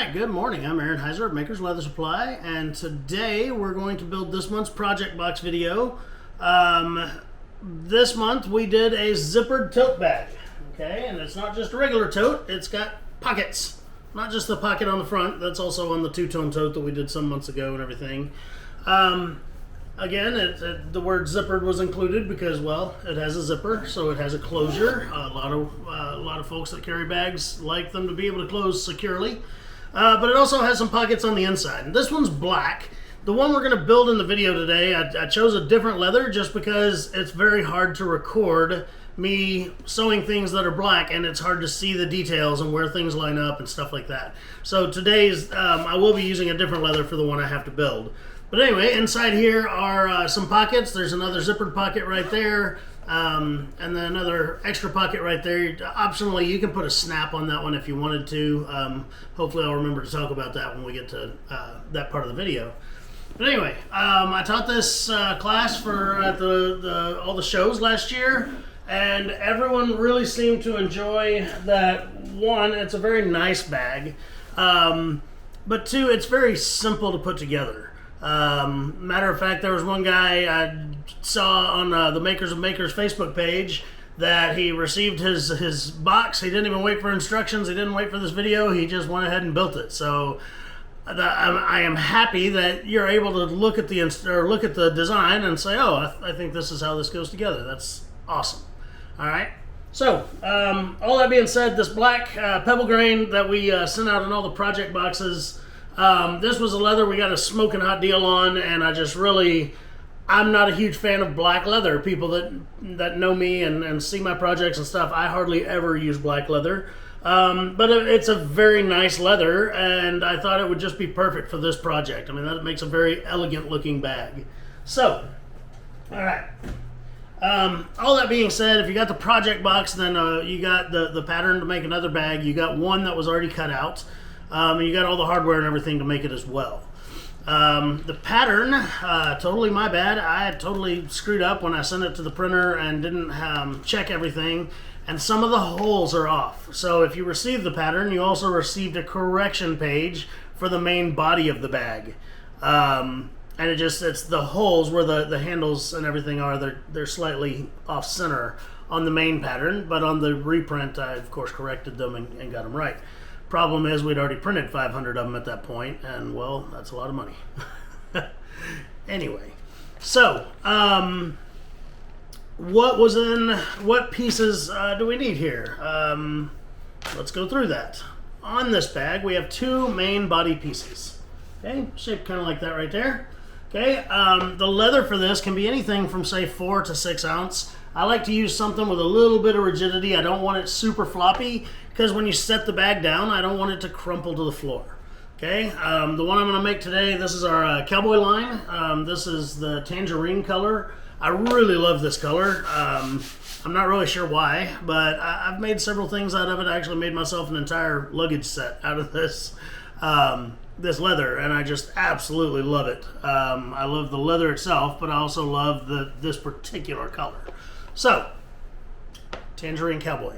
Alright, good morning. I'm Aaron Heiser of Maker's Leather Supply, and today we're going to build this month's project box video. This month we did a zippered tote bag, okay? And it's not just a regular tote, it's got pockets. Not just the pocket on the front, that's also on the two-tone tote that we did some months ago and everything. Again, the word zippered was included because, well, it has a zipper, so it has a closure. A lot of folks that carry bags like them to be able to close securely. But it also has some pockets on the inside. And this one's black. The one we're going to build in the video today, I chose a different leather just because it's very hard to record me sewing things that are black, and it's hard to see the details and where things line up and stuff like that. So today's, I will be using a different leather for the one I have to build. But anyway, inside here are some pockets. There's another zippered pocket right there, and then another extra pocket right there. Optionally, you can put a snap on that one if you wanted to. Hopefully I'll remember to talk about that when we get to that part of the video. But anyway, I taught this class at all the shows last year, and everyone really seemed to enjoy that. One, it's a very nice bag, but two, it's very simple to put together. Matter of fact, there was one guy I saw on the Makers of Makers Facebook page that he received his box. He didn't even wait for instructions. He didn't wait for this video. He just went ahead and built it. So I am happy that you're able to look at the design and say, oh, I think this is how this goes together. That's awesome. All right. So all that being said, this black pebble grain that we sent out in all the project boxes. This was a leather we got a smoking hot deal on, and I'm not a huge fan of black leather. People that know me and see my projects and stuff, I hardly ever use black leather. But it's a very nice leather, and I thought it would just be perfect for this project. I mean, that makes a very elegant looking bag. So, all right. All that being said, if you got the project box, then you got the pattern to make another bag. You got one that was already cut out. And you got all the hardware and everything to make it as well. The pattern, totally my bad. I totally screwed up when I sent it to the printer and didn't check everything. And some of the holes are off. So if you received the pattern, you also received a correction page for the main body of the bag. And it's the holes where the handles and everything are, they're slightly off center on the main pattern. But on the reprint, I of course corrected them and got them right. Problem is, we'd already printed 500 of them at that point, and well, that's a lot of money. Anyway, so what pieces do we need here? Let's go through that. On this bag, we have two main body pieces. Okay, shaped kind of like that right there. Okay, the leather for this can be anything from say 4 to 6 ounce. I like to use something with a little bit of rigidity. I don't want it super floppy because when you set the bag down, I don't want it to crumple to the floor. Okay, the one I'm going to make today, this is our cowboy line. This is the tangerine color. I really love this color. I'm not really sure why, but I've made several things out of it. I actually made myself an entire luggage set out of this this leather, and I just absolutely love it. I love the leather itself, but I also love this particular color. So, tangerine cowboy.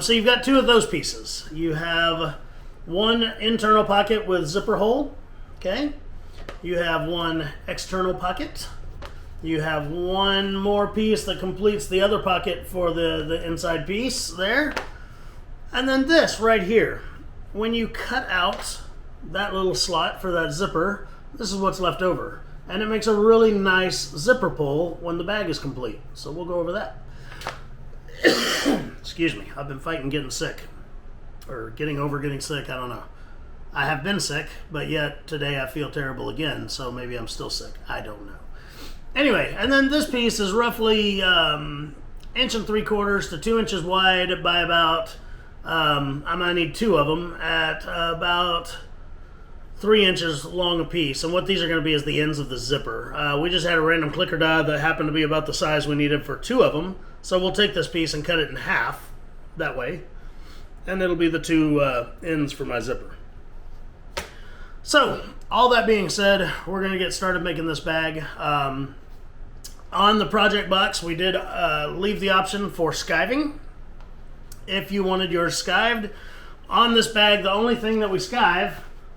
So you've got two of those pieces. You have one internal pocket with zipper hole, okay? You have one external pocket. You have one more piece that completes the other pocket for the inside piece there. And then this right here. When you cut out that little slot for that zipper, this is what's left over. And it makes a really nice zipper pull when the bag is complete. So we'll go over that. Excuse me, I've been fighting getting sick. Or getting over getting sick, I don't know. I have been sick, but yet today I feel terrible again, so maybe I'm still sick. I don't know. Anyway, and then this piece is roughly 1 3/4 to 2 inches wide by about, I'm going to need two of them at about 3 inches long a piece. And what these are going to be is the ends of the zipper. We just had a random clicker die that happened to be about the size we needed for two of them. So we'll take this piece and cut it in half that way. And it'll be the two ends for my zipper. So, all that being said, we're going to get started making this bag. On the project box, we did leave the option for skiving. If you wanted yours skived, On this bag, the only thing that we skive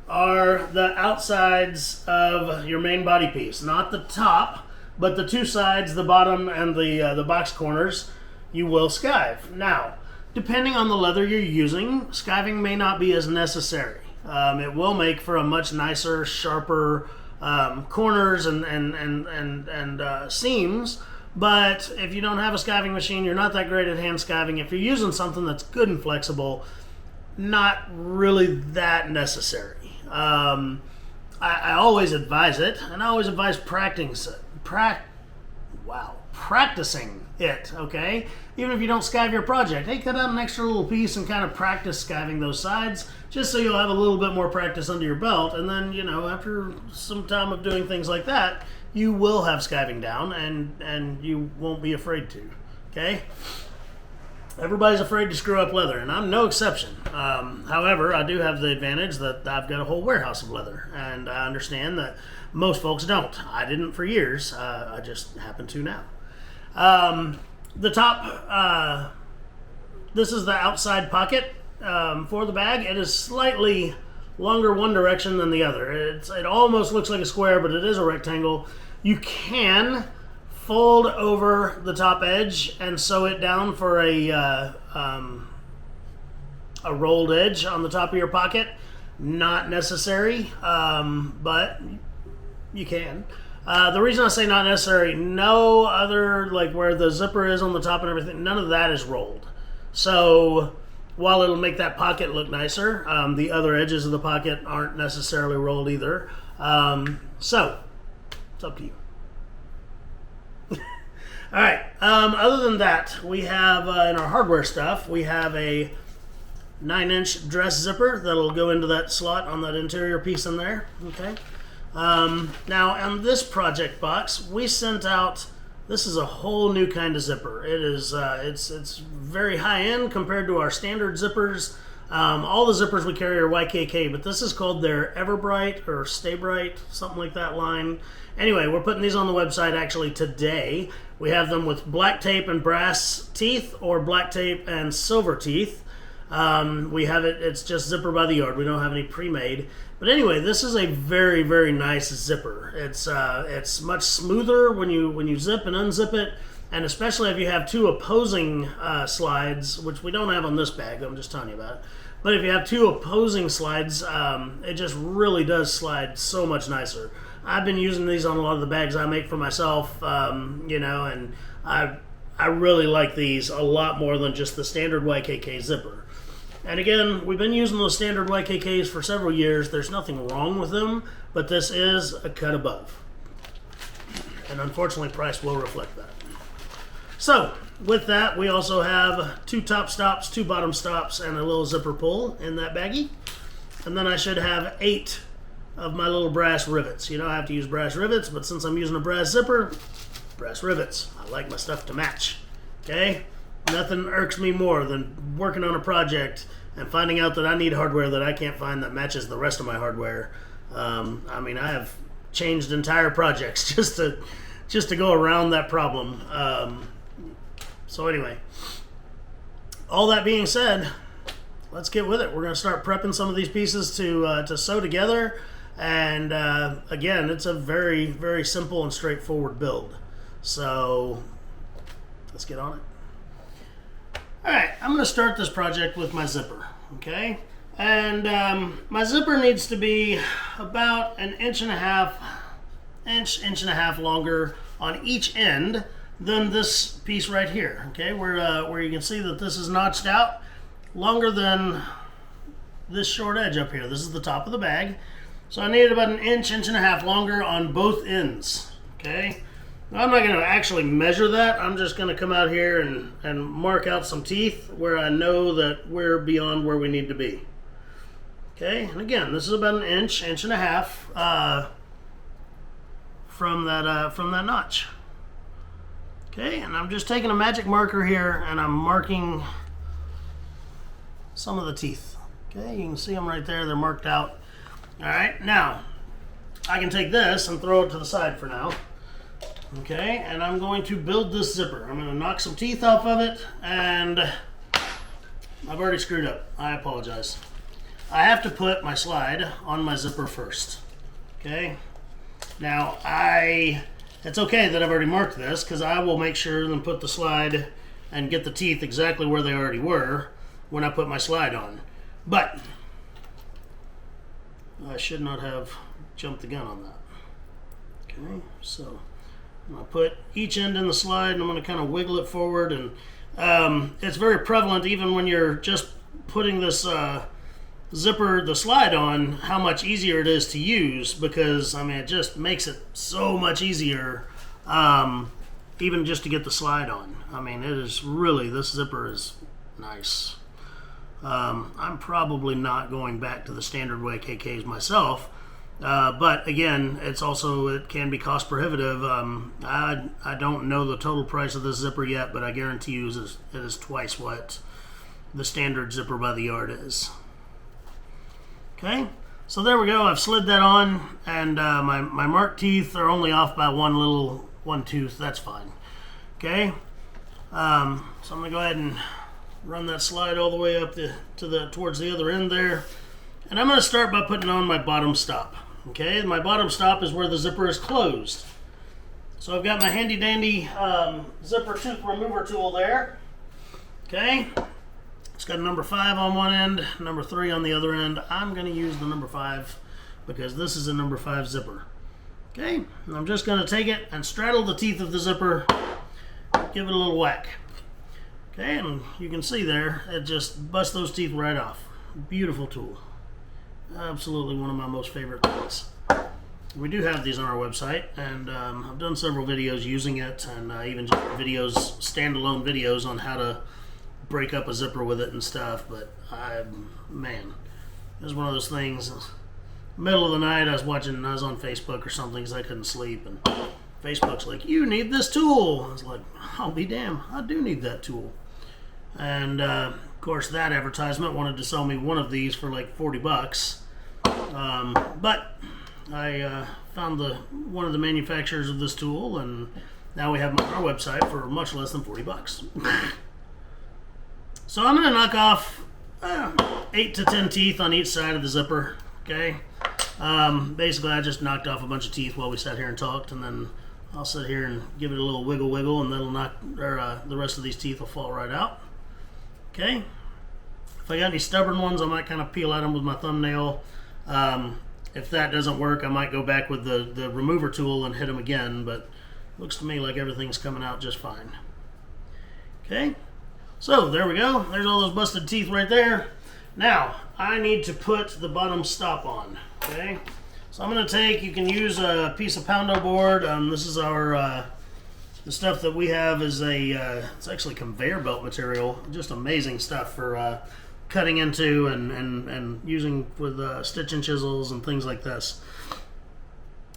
are the outsides of your main body piece. Not the top, but the two sides, the bottom and the box corners, you will skive. Now, depending on the leather you're using, skiving may not be as necessary. It will make for a much nicer, sharper corners and seams. But if you don't have a skiving machine, you're not that great at hand skiving. If you're using something that's good and flexible, not really that necessary. I always advise it, and I always advise practicing it, okay? Even if you don't skive your project, hey, cut out an extra little piece and kind of practice skiving those sides, just so you'll have a little bit more practice under your belt, and then, you know, after some time of doing things like that, you will have skiving down, and you won't be afraid to, okay? Everybody's afraid to screw up leather, and I'm no exception. However, I do have the advantage that I've got a whole warehouse of leather, and I understand that most folks don't. I didn't for years. I just happen to now. The top, this is the outside pocket for the bag. It is slightly longer one direction than the other. It almost looks like a square, but it is a rectangle. You can fold over the top edge and sew it down for a rolled edge on the top of your pocket. Not necessary, but you can. The reason I say not necessary, no other, like where the zipper is on the top and everything, none of that is rolled. So while it'll make that pocket look nicer, the other edges of the pocket aren't necessarily rolled either. So it's up to you. All right, other than that, we have in our hardware stuff, we have a 9-inch dress zipper that'll go into that slot on that interior piece in there, okay? Now, on this project box, we sent out, this is a whole new kind of zipper. It is, it's very high-end compared to our standard zippers. All the zippers we carry are YKK, but this is called their Everbright or Stay Bright, something like that line. Anyway, we're putting these on the website actually today. We have them with black tape and brass teeth or black tape and silver teeth. We have it, it's just zipper by the yard. We don't have any pre-made. But anyway, this is a very, very nice zipper. It's much smoother when you zip and unzip it, and especially if you have two opposing slides, which we don't have on this bag, I'm just telling you about it. But if you have two opposing slides, it just really does slide so much nicer. I've been using these on a lot of the bags I make for myself, you know, and I really like these a lot more than just the standard YKK zipper. And again, we've been using those standard YKKs for several years. There's nothing wrong with them, but this is a cut above. And unfortunately, price will reflect that. So, with that, we also have 2 top stops, 2 bottom stops, and a little zipper pull in that baggie. And then I should have 8 of my little brass rivets. You know, I have to use brass rivets, but since I'm using a brass zipper, brass rivets. I like my stuff to match, okay? Nothing irks me more than working on a project and finding out that I need hardware that I can't find that matches the rest of my hardware. I mean, I have changed entire projects just to go around that problem. So anyway, all that being said, let's get with it. We're going to start prepping some of these pieces to sew together. And again, it's a very, very simple and straightforward build. So let's get on it. All right, I'm going to start this project with my zipper, okay? And my zipper needs to be about an inch and a half longer on each end than this piece right here, okay? Where you can see that this is notched out, longer than this short edge up here. This is the top of the bag. So I need it about an inch and a half longer on both ends, okay? Now, I'm not going to actually measure that. I'm just going to come out here and mark out some teeth where I know that we're beyond where we need to be. Okay, and again, this is about an inch and a half from that notch. Okay, and I'm just taking a magic marker here and I'm marking some of the teeth. Okay, you can see them right there. They're marked out. All right, now I can take this and throw it to the side for now. Okay, and I'm going to build this zipper. I'm going to knock some teeth off of it, and I've already screwed up. I apologize. I have to put my slide on my zipper first. Okay. Now it's okay that I've already marked this, because I will make sure and put the slide and get the teeth exactly where they already were when I put my slide on. But I should not have jumped the gun on that. Okay, so I'm going to put each end in the slide, and I'm going to kind of wiggle it forward. And it's very prevalent even when you're just putting this zipper, the slide on, how much easier it is to use, because I mean it just makes it so much easier, even just to get the slide on. I mean, it is really, this zipper is nice. I'm probably not going back to the standard way KKs myself, but again, it can be cost prohibitive. I don't know the total price of this zipper yet, but I guarantee you it is twice what the standard zipper by the yard is. Okay, so there we go. I've slid that on, and my marked teeth are only off by one tooth. That's fine. Okay, so I'm gonna go ahead and run that slide all the way up towards the other end there, and I'm gonna start by putting on my bottom stop. Okay, my bottom stop is where the zipper is closed. So I've got my handy dandy zipper tooth remover tool there. Okay. It's got a number 5 on one end, number 3 on the other end. I'm going to use the number 5 because this is a number 5 zipper. Okay, and I'm just going to take it and straddle the teeth of the zipper, give it a little whack. Okay, and you can see there, it just busts those teeth right off. Beautiful tool. Absolutely one of my most favorite things. We do have these on our website, and I've done several videos using it, and even just standalone videos on how to break up a zipper with it and stuff. But man, it was one of those things. Middle of the night, I was on Facebook or something because I couldn't sleep, and Facebook's like, "You need this tool." I was like, "I'll be damned, I do need that tool." And of course, that advertisement wanted to sell me one of these for like $40. But I found one of the manufacturers of this tool, and now we have them on our website for much less than $40. So I'm going to knock off 8 to 10 teeth on each side of the zipper. Okay. Basically, I just knocked off a bunch of teeth while we sat here and talked, and then I'll sit here and give it a little wiggle, and that'll the rest of these teeth will fall right out. Okay. If I got any stubborn ones, I might kind of peel at them with my thumbnail. If that doesn't work, I might go back with the remover tool and hit them again, but looks to me like everything's coming out just fine. Okay. So there we go. There's all those busted teeth right there. Now I need to put the bottom stop on. Okay. So I'm going to you can use a piece of poundo board. This is the stuff that we have is it's actually conveyor belt material. Just amazing stuff for cutting into and using with stitching chisels and things like this.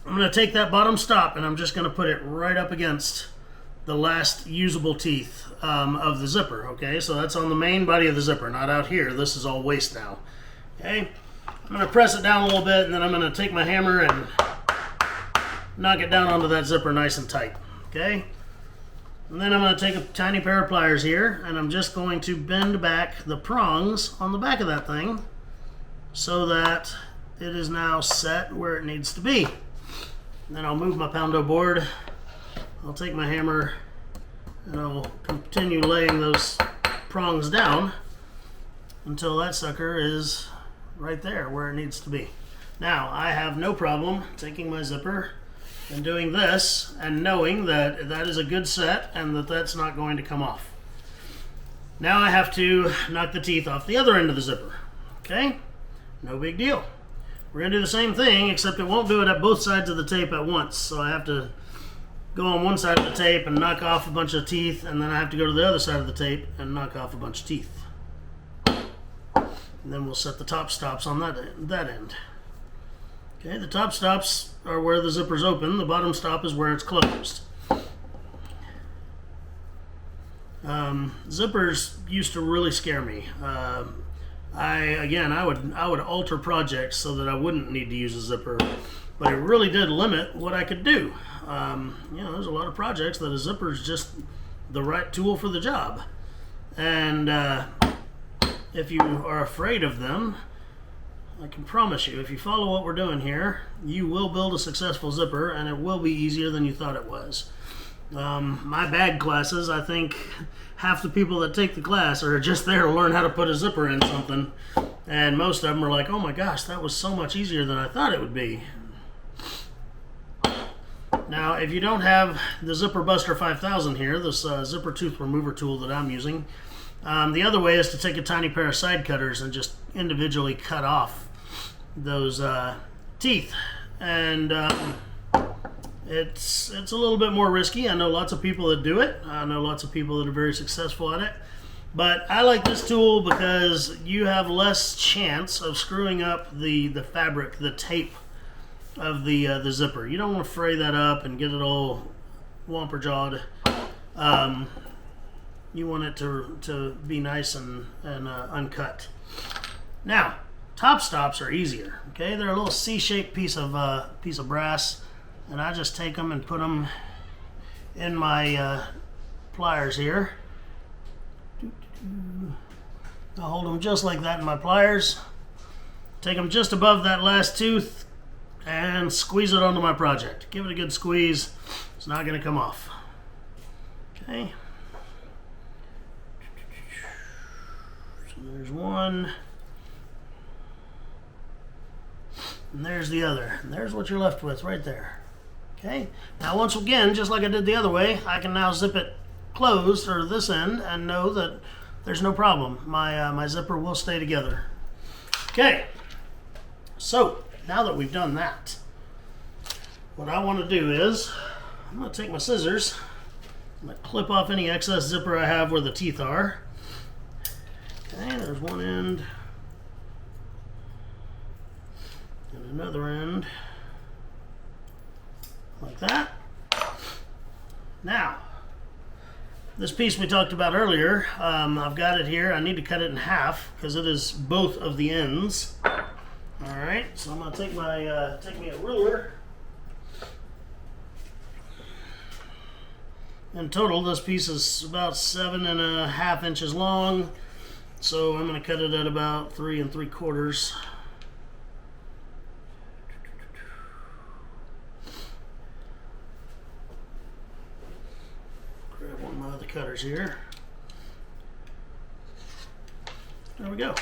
I'm going to take that bottom stop, and I'm just going to put it right up against the last usable teeth of the zipper. Okay, so that's on the main body of the zipper, not out here. This is all waste now. Okay, I'm going to press it down a little bit, and then I'm going to take my hammer and knock it down onto that zipper nice and tight. Okay, and then I'm going to take a tiny pair of pliers here, and I'm just going to bend back the prongs on the back of that thing so that it is now set where it needs to be. And then I'll move my poundo board. I'll take my hammer and I'll continue laying those prongs down until that sucker is right there where it needs to be. Now, I have no problem taking my zipper and doing this and knowing that that is a good set and that that's not going to come off. Now I have to knock the teeth off the other end of the zipper. Okay? No big deal. We're going to do the same thing, except it won't do it at both sides of the tape at once. So I have to go on one side of the tape and knock off a bunch of teeth, and then I have to go to the other side of the tape and knock off a bunch of teeth. And then we'll set the top stops on that end. Okay, the top stops are where the zipper's open. The bottom stop is where it's closed. Zippers used to really scare me. I would alter projects so that I wouldn't need to use a zipper, but it really did limit what I could do. There's a lot of projects that a zipper is just the right tool for the job, and if you are afraid of them, I can promise you, if you follow what we're doing here, you will build a successful zipper, and it will be easier than you thought it was. My bag classes, I think half the people that take the class are just there to learn how to put a zipper in something, and most of them are like, oh my gosh, that was so much easier than I thought it would be. Now, if you don't have the Zipper Buster 5000 here, this zipper tooth remover tool that I'm using, the other way is to take a tiny pair of side cutters and just individually cut off those teeth. And it's a little bit more risky. I know lots of people that do it. I know lots of people that are very successful at it. But I like this tool because you have less chance of screwing up the fabric, the tape of the zipper. You don't want to fray that up and get it all womper-jawed. You want it to be nice and uncut. Now, top stops are easier. Okay, they're a little C-shaped piece of brass, and I just take them and put them in my pliers here. I'll hold them just like that in my pliers. Take them just above that last tooth and squeeze it onto my project. Give it a good squeeze. It's not going to come off. Okay. So there's one. And there's the other. And there's what you're left with right there. Okay. Now once again, just like I did the other way, I can now zip it closed, or this end, and know that there's no problem. My zipper will stay together. Okay. So now that we've done that, what I want to do is I'm going to take my scissors. I'm going to clip off any excess zipper I have where the teeth are. Okay, there's one end. And another end. Like that. Now, this piece we talked about earlier, I've got it here. I need to cut it in half because it is both of the ends. All right, so I'm going to take me a ruler. In total, this piece is about 7.5 inches long, so I'm going to cut it at about 3 3/4. Grab one of my other cutters here. There we go.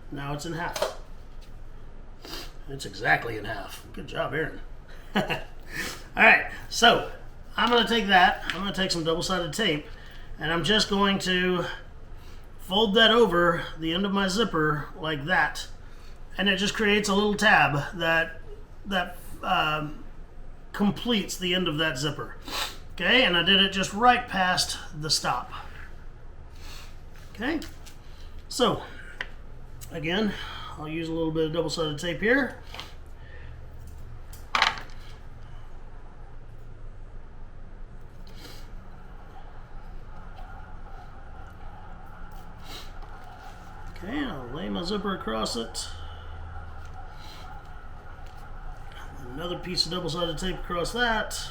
Now it's in half. It's exactly in half. Good job, Aaron. All right, so I'm going to take that. I'm going to take some double-sided tape, and I'm just going to fold that over the end of my zipper like that, and it just creates a little tab that completes the end of that zipper. Okay, and I did it just right past the stop. Okay, so again, I'll use a little bit of double-sided tape here. Okay, I'll lay my zipper across it. Another piece of double-sided tape across that.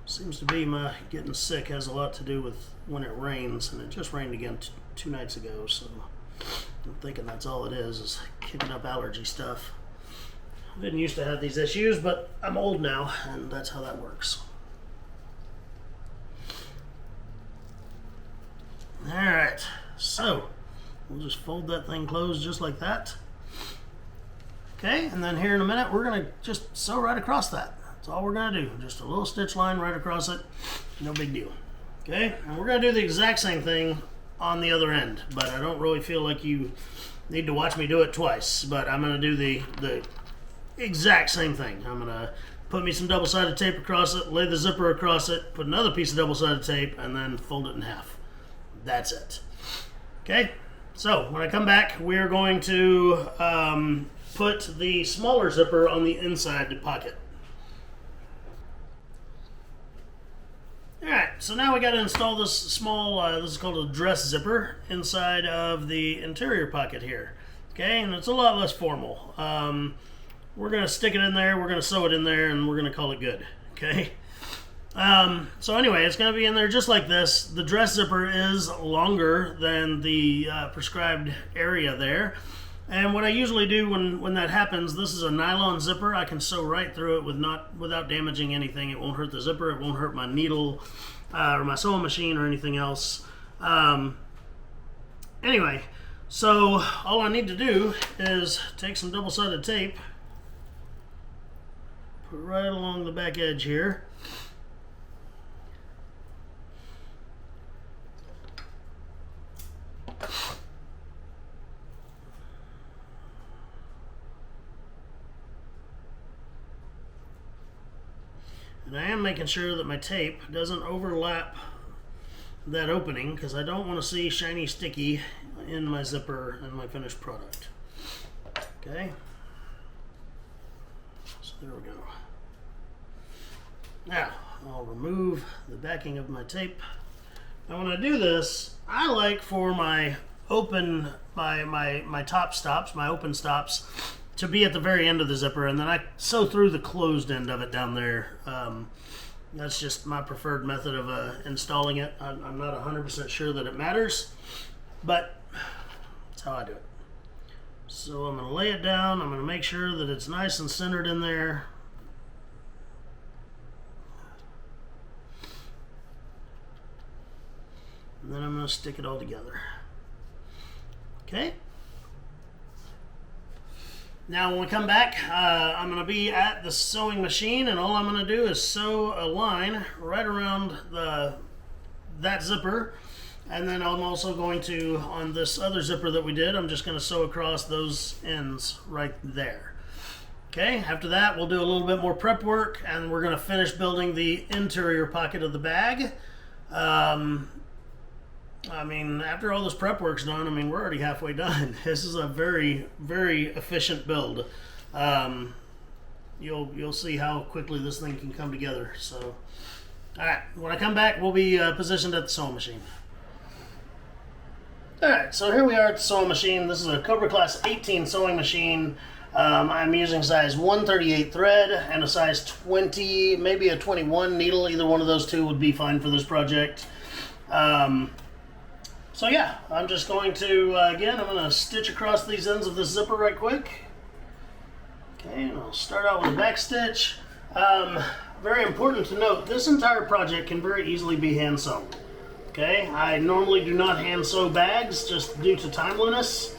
Seems to be my getting sick has a lot to do with when it rains, and it just rained again 2 nights ago, so I'm thinking that's all it is kicking up allergy stuff. I didn't used to have these issues, but I'm old now, and that's how that works. Alright, so we'll just fold that thing closed just like that. Okay, and then here in a minute, we're going to just sew right across that. That's all we're going to do. Just a little stitch line right across it. No big deal. Okay, and we're going to do the exact same thing on the other end, but I don't really feel like you need to watch me do it twice, but I'm going to do the exact same thing. I'm going to put me some double-sided tape across it, lay the zipper across it, put another piece of double-sided tape, and then fold it in half. That's it. Okay, so when I come back, we're going to put the smaller zipper on the inside pocket. Alright, so now we got to install this small, this is called a dress zipper, inside of the interior pocket here. Okay, and it's a lot less formal. We're going to stick it in there, we're going to sew it in there, and we're going to call it good. Okay, So anyway, it's going to be in there just like this. The dress zipper is longer than the prescribed area there. And what I usually do when that happens, this is a nylon zipper. I can sew right through it without damaging anything. It won't hurt the zipper. It won't hurt my needle or my sewing machine or anything else. Anyway, so all I need to do is take some double-sided tape, put it right along the back edge here. And I am making sure that my tape doesn't overlap that opening because I don't want to see shiny sticky in my zipper and my finished product. Okay, so there we go. Now I'll remove the backing of my tape. Now when I do this, I like for my my top stops, my open stops, to be at the very end of the zipper, and then I sew through the closed end of it down there. That's just my preferred method of installing it. I'm not 100% sure that it matters, but that's how I do it. So I'm going to lay it down. I'm going to make sure that it's nice and centered in there. And then I'm going to stick it all together. Okay. Now when we come back, I'm going to be at the sewing machine, and all I'm going to do is sew a line right around that zipper, and then I'm also going to, on this other zipper that we did, I'm just going to sew across those ends right there. Okay, after that we'll do a little bit more prep work, and we're going to finish building the interior pocket of the bag. I mean, after all this prep work's done, I mean, we're already halfway done. This is a very, very efficient build. You'll see how quickly this thing can come together. So, all right, when I come back, we'll be positioned at the sewing machine. All right, so here we are at the sewing machine. This is a Cobra Class 18 sewing machine. I'm using size 138 thread and a size 20, maybe a 21 needle. Either one of those two would be fine for this project. So yeah, I'm just going to, again, I'm going to stitch across these ends of this zipper right quick. Okay, and I'll start out with a back stitch. Very important to note, this entire project can very easily be hand sewn. Okay, I normally do not hand sew bags just due to timeliness,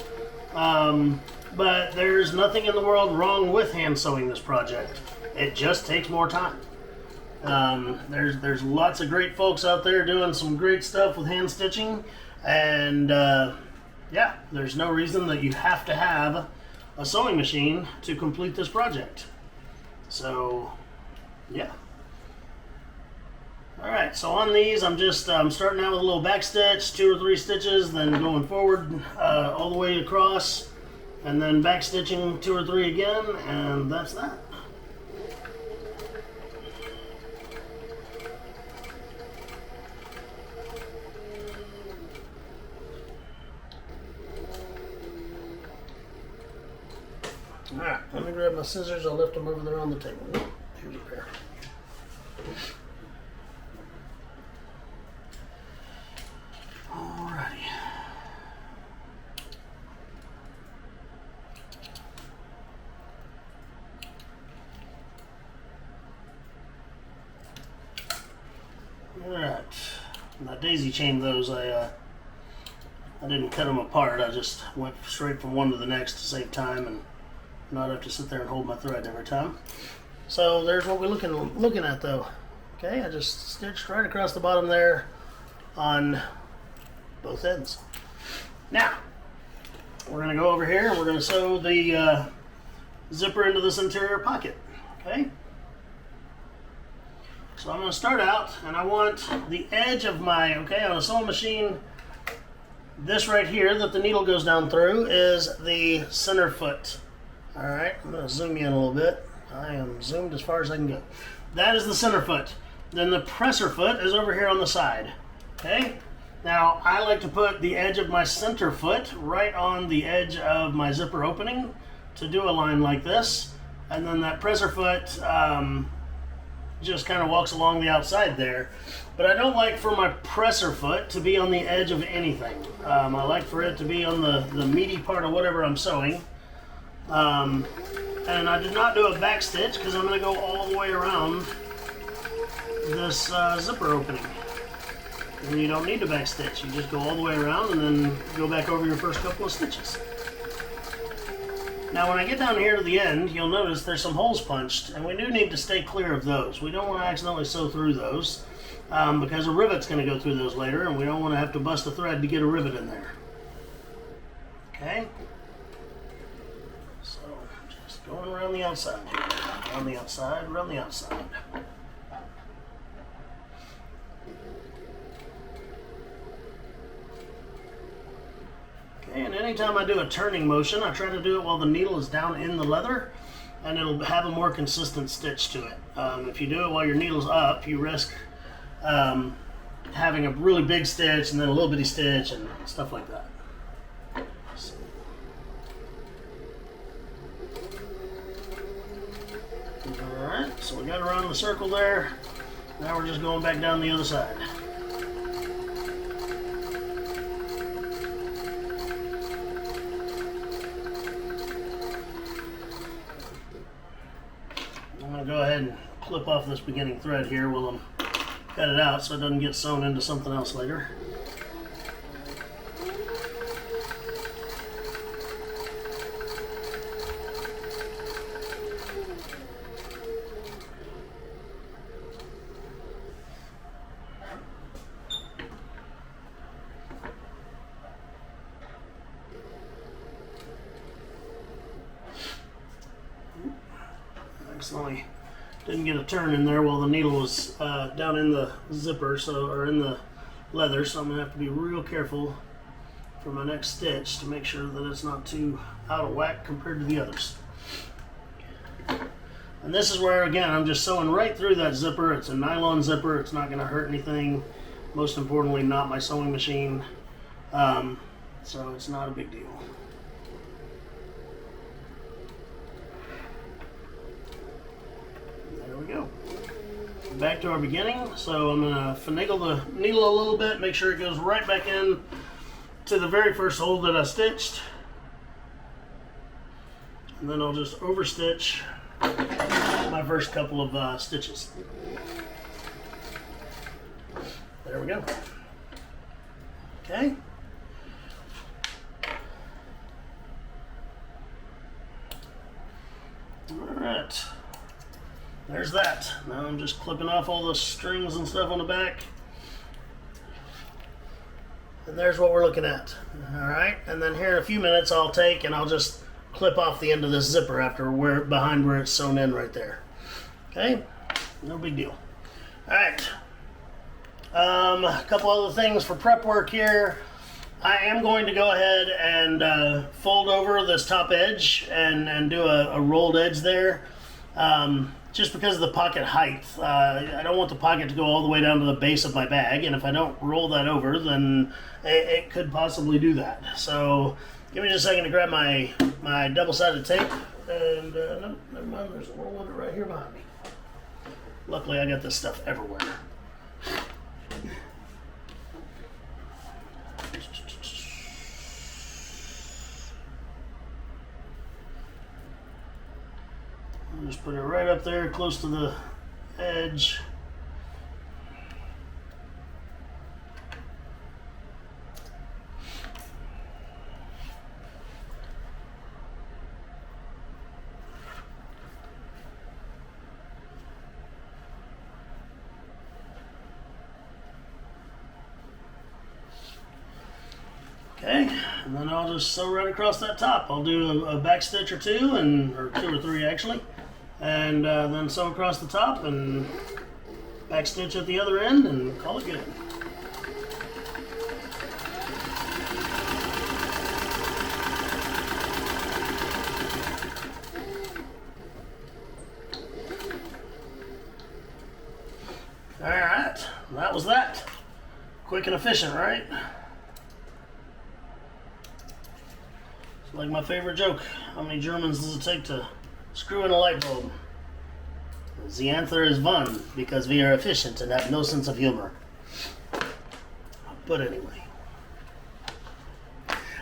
but there's nothing in the world wrong with hand sewing this project. It just takes more time. There's lots of great folks out there doing some great stuff with hand stitching. And yeah, there's no reason that you have to have a sewing machine to complete this project. So yeah. Alright, so on these I'm just starting out with a little back stitch, 2 or 3 stitches, then going forward all the way across, and then back stitching 2 or 3 again, and that's that. Alright, let me grab my scissors. I'll lift them over there on the table. Here's a pair. Alrighty. Alright. I daisy chained those. I didn't cut them apart. I just went straight from one to the next to save time and not have to sit there and hold my thread every time. So there's what we're looking at though. Okay, I just stitched right across the bottom there on both ends. Now we're going to go over here and we're going to sew the zipper into this interior pocket. Okay, so I'm going to start out, and I want the edge of my, okay, on a sewing machine, this right here that the needle goes down through is the center foot. Alright, I'm going to zoom in a little bit. I am zoomed as far as I can go. That is the center foot. Then the presser foot is over here on the side. Okay? Now, I like to put the edge of my center foot right on the edge of my zipper opening to do a line like this. And then that presser foot, just kind of walks along the outside there. But I don't like for my presser foot to be on the edge of anything. I like for it to be on the meaty part of whatever I'm sewing. And I did not do a back stitch because I'm going to go all the way around this zipper opening. And you don't need a back stitch. You just go all the way around and then go back over your first couple of stitches. Now when I get down here to the end, you'll notice there's some holes punched, and we do need to stay clear of those. We don't want to accidentally sew through those because a rivet's going to go through those later, and we don't want to have to bust a thread to get a rivet in there. Okay? So just going around the outside here. Around the outside, around the outside. And anytime I do a turning motion, I try to do it while the needle is down in the leather, and it'll have a more consistent stitch to it. If you do it while your needle's up, you risk having a really big stitch and then a little bitty stitch and stuff like that. So. Alright, so we got around the circle there. Now we're just going back down the other side. I'm going to go ahead and clip off this beginning thread here while I'm cut it out so it doesn't get sewn into something else later. Accidentally didn't get a turn in there while the needle was down in the zipper, or in the leather, so I'm gonna have to be real careful for my next stitch to make sure that it's not too out of whack compared to the others. And this is where, again, I'm just sewing right through that zipper. It's a nylon zipper. It's not gonna hurt anything. Most importantly, not my sewing machine. So it's not a big deal. There we go. Back to our beginning. So I'm gonna finagle the needle a little bit, make sure it goes right back in to the very first hole that I stitched. And then I'll just overstitch my first couple of stitches. There we go. Okay. Alright. There's that. Now I'm just clipping off all the strings and stuff on the back. And there's what we're looking at. Alright, and then here in a few minutes I'll take and I'll just clip off the end of this zipper after behind where it's sewn in right there. Okay, no big deal. Alright, a couple other things for prep work here. I am going to go ahead and fold over this top edge and do a rolled edge there. Just because of the pocket height. I don't want the pocket to go all the way down to the base of my bag, and if I don't roll that over, then it could possibly do that. So give me just a second to grab my double-sided tape, and no, never mind, there's a roll of it right here behind me. Luckily I got this stuff everywhere. Just put it right up there close to the edge. Okay, and then I'll just sew right across that top. I'll do a back stitch or two, or two or three actually. And then sew across the top and back stitch at the other end and call it good. Alright, that was that. Quick and efficient, right? It's like my favorite joke. How many Germans does it take to screw in a light bulb? The answer is one, because we are efficient and have no sense of humor. But anyway.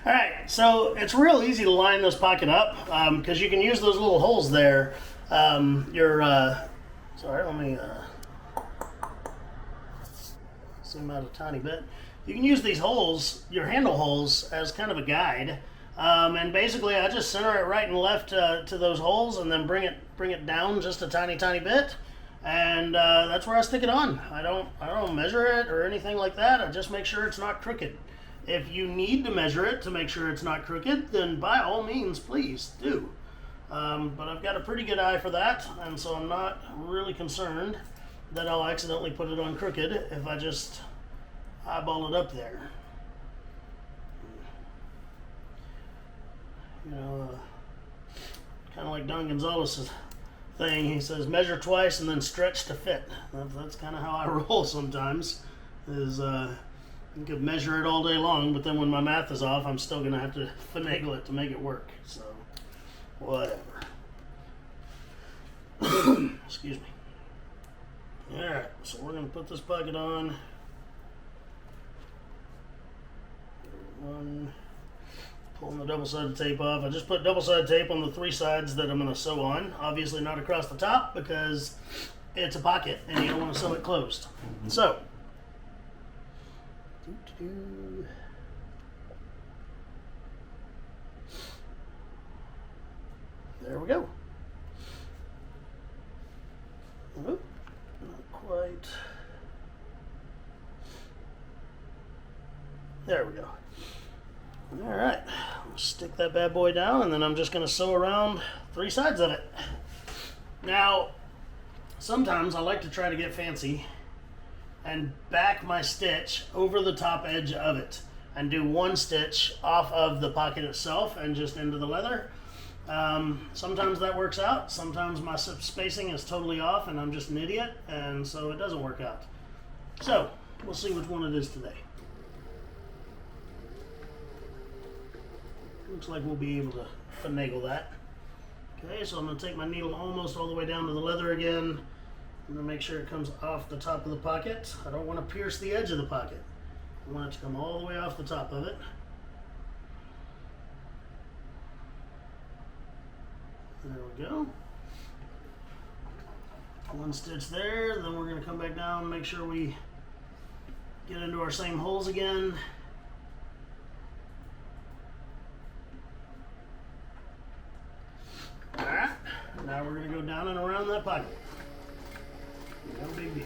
Alright, so it's real easy to line this pocket up, because you can use those little holes there. Sorry, let me zoom out a tiny bit. You can use these holes, your handle holes, as kind of a guide. And basically I just center it right and left to those holes, and then bring it down just a tiny bit, and that's where I stick it on. I don't measure it or anything like that. I just make sure it's not crooked. If you need to measure it to make sure it's not crooked, then by all means, please do. But I've got a pretty good eye for that, and so I'm not really concerned that I'll accidentally put it on crooked if I just eyeball it up there. You know, kind of like Don Gonzalez's thing. He says, measure twice and then stretch to fit. That's kind of how I roll sometimes. You could measure it all day long, but then when my math is off, I'm still going to have to finagle it to make it work. So, whatever. Excuse me. Alright, so we're going to put this pocket on. Pulling the double-sided tape off. I just put double-sided tape on the 3 sides that I'm going to sew on. Obviously not across the top, because it's a pocket and you don't want to sew it closed. So, there we go. Oop, not quite. There we go. All right, stick that bad boy down, and then I'm just going to sew around 3 sides of it. Now, sometimes I like to try to get fancy and back my stitch over the top edge of it and do 1 stitch off of the pocket itself and just into the leather. Sometimes that works out. Sometimes my spacing is totally off and I'm just an idiot, and so it doesn't work out. So, we'll see which one it is today. Looks like we'll be able to finagle that. Okay, so I'm going to take my needle almost all the way down to the leather again. I'm going to make sure it comes off the top of the pocket. I don't want to pierce the edge of the pocket. I want it to come all the way off the top of it. There we go. 1 stitch there, then we're going to come back down and make sure we get into our same holes again. Alright, now we're going to go down and around that pocket. No big deal.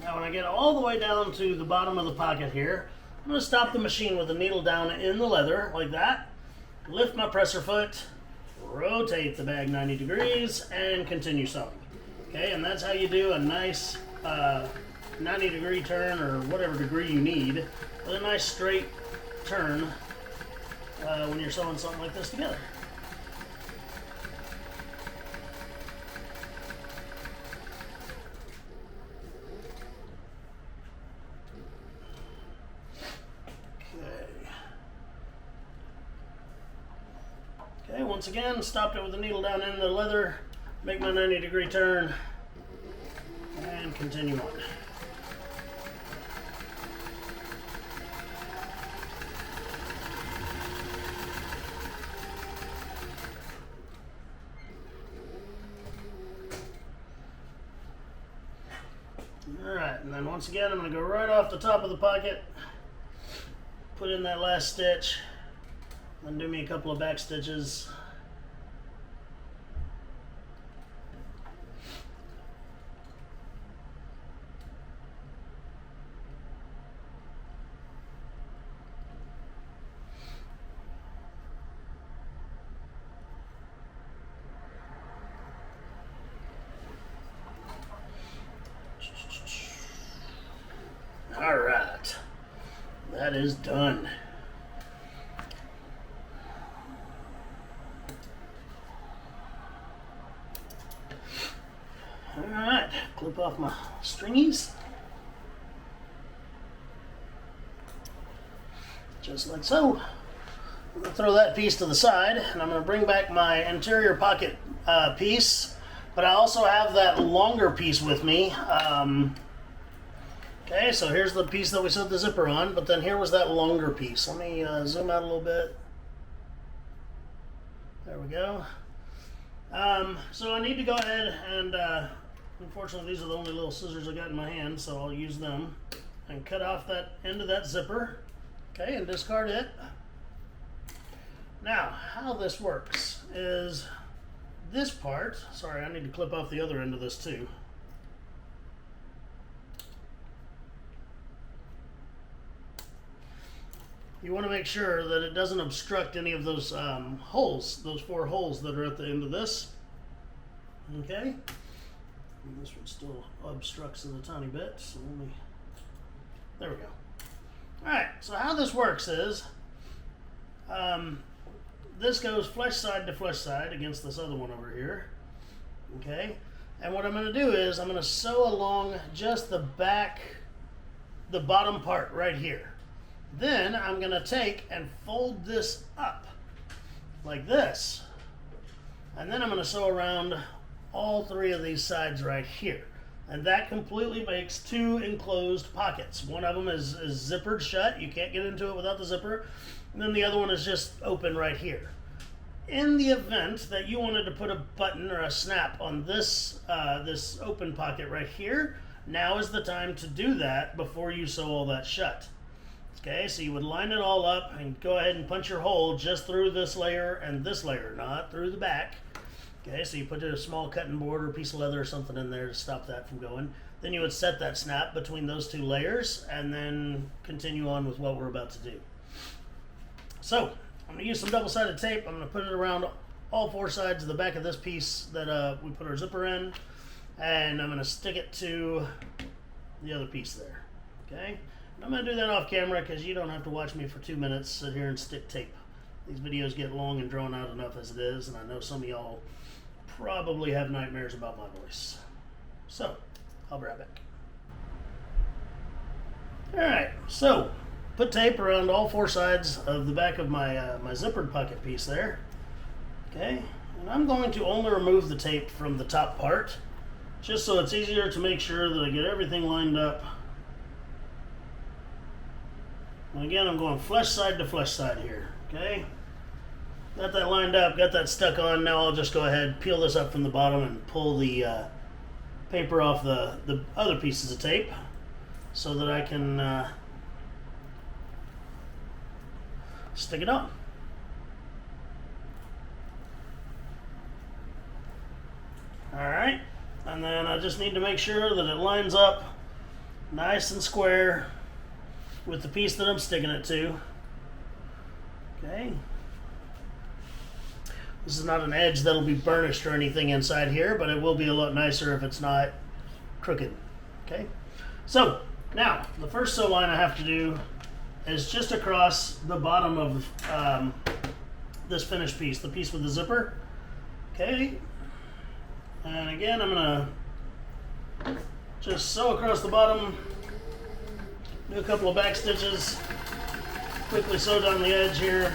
Now when I get all the way down to the bottom of the pocket here, I'm going to stop the machine with the needle down in the leather like that, lift my presser foot, rotate the bag 90 degrees, and continue sewing. Okay, and that's how you do a nice 90-degree turn, or whatever degree you need, with a nice straight turn when you're sewing something like this together. Okay, once again, stopped it with the needle down in the leather, make my 90-degree turn, and continue on. Alright, and then once again I'm going to go right off the top of the pocket, put in that last stitch, then do me a couple of back stitches. All right, that is done. All right, clip off my stringies. just like so. I'm going to throw that piece to the side, and I'm going to bring back my interior pocket piece, but I also have that longer piece with me. Okay, so here's the piece that we sewed the zipper on, but then here was that longer piece. Let me zoom out a little bit. There we go. So I need to go ahead and, unfortunately these are the only little scissors I got in my hand, so I'll use them and cut off that end of that zipper, okay, and discard it. Now, how this works is this part, sorry, I need to clip off the other end of this too. You want to make sure that it doesn't obstruct any of those holes, those 4 holes that are at the end of this. Okay? And this one still obstructs it a tiny bit, so let me, there we go. Alright, so how this works is, this goes flesh side to flesh side against this other one over here. Okay? And what I'm going to do is, I'm going to sew along just the back, the bottom part right here. Then I'm going to take and fold this up like this. And then I'm going to sew around all 3 of these sides right here. And that completely makes 2 enclosed pockets. One of them is zippered shut. You can't get into it without the zipper. And then the other one is just open right here. In the event that you wanted to put a button or a snap on this, this open pocket right here, now is the time to do that before you sew all that shut. Okay, so you would line it all up and go ahead and punch your hole just through this layer and this layer, not through the back. Okay, so you put a small cutting board or piece of leather or something in there to stop that from going. Then you would set that snap between those 2 layers and then continue on with what we're about to do. So, I'm going to use some double-sided tape. I'm going to put it around all 4 sides of the back of this piece that we put our zipper in. And I'm going to stick it to the other piece there. Okay? I'm going to do that off camera because you don't have to watch me for 2 minutes sit here and stick tape. These videos get long and drawn out enough as it is, and I know some of y'all probably have nightmares about my voice. So, I'll be right back. Alright, so put tape around all 4 sides of the back of my, my zippered pocket piece there. Okay, and I'm going to only remove the tape from the top part, just so it's easier to make sure that I get everything lined up. And again, I'm going flesh side to flesh side here, okay? Got that lined up, got that stuck on. Now I'll just go ahead, peel this up from the bottom and pull the paper off the other pieces of tape so that I can stick it on. Alright, and then I just need to make sure that it lines up nice and square with the piece that I'm sticking it to. Okay. This is not an edge that'll be burnished or anything inside here, but it will be a lot nicer if it's not crooked. Okay. So now the first sew line I have to do is just across the bottom of this finished piece, the piece with the zipper. Okay. And again, I'm gonna just sew across the bottom. Do a couple of back stitches, quickly sew down the edge here.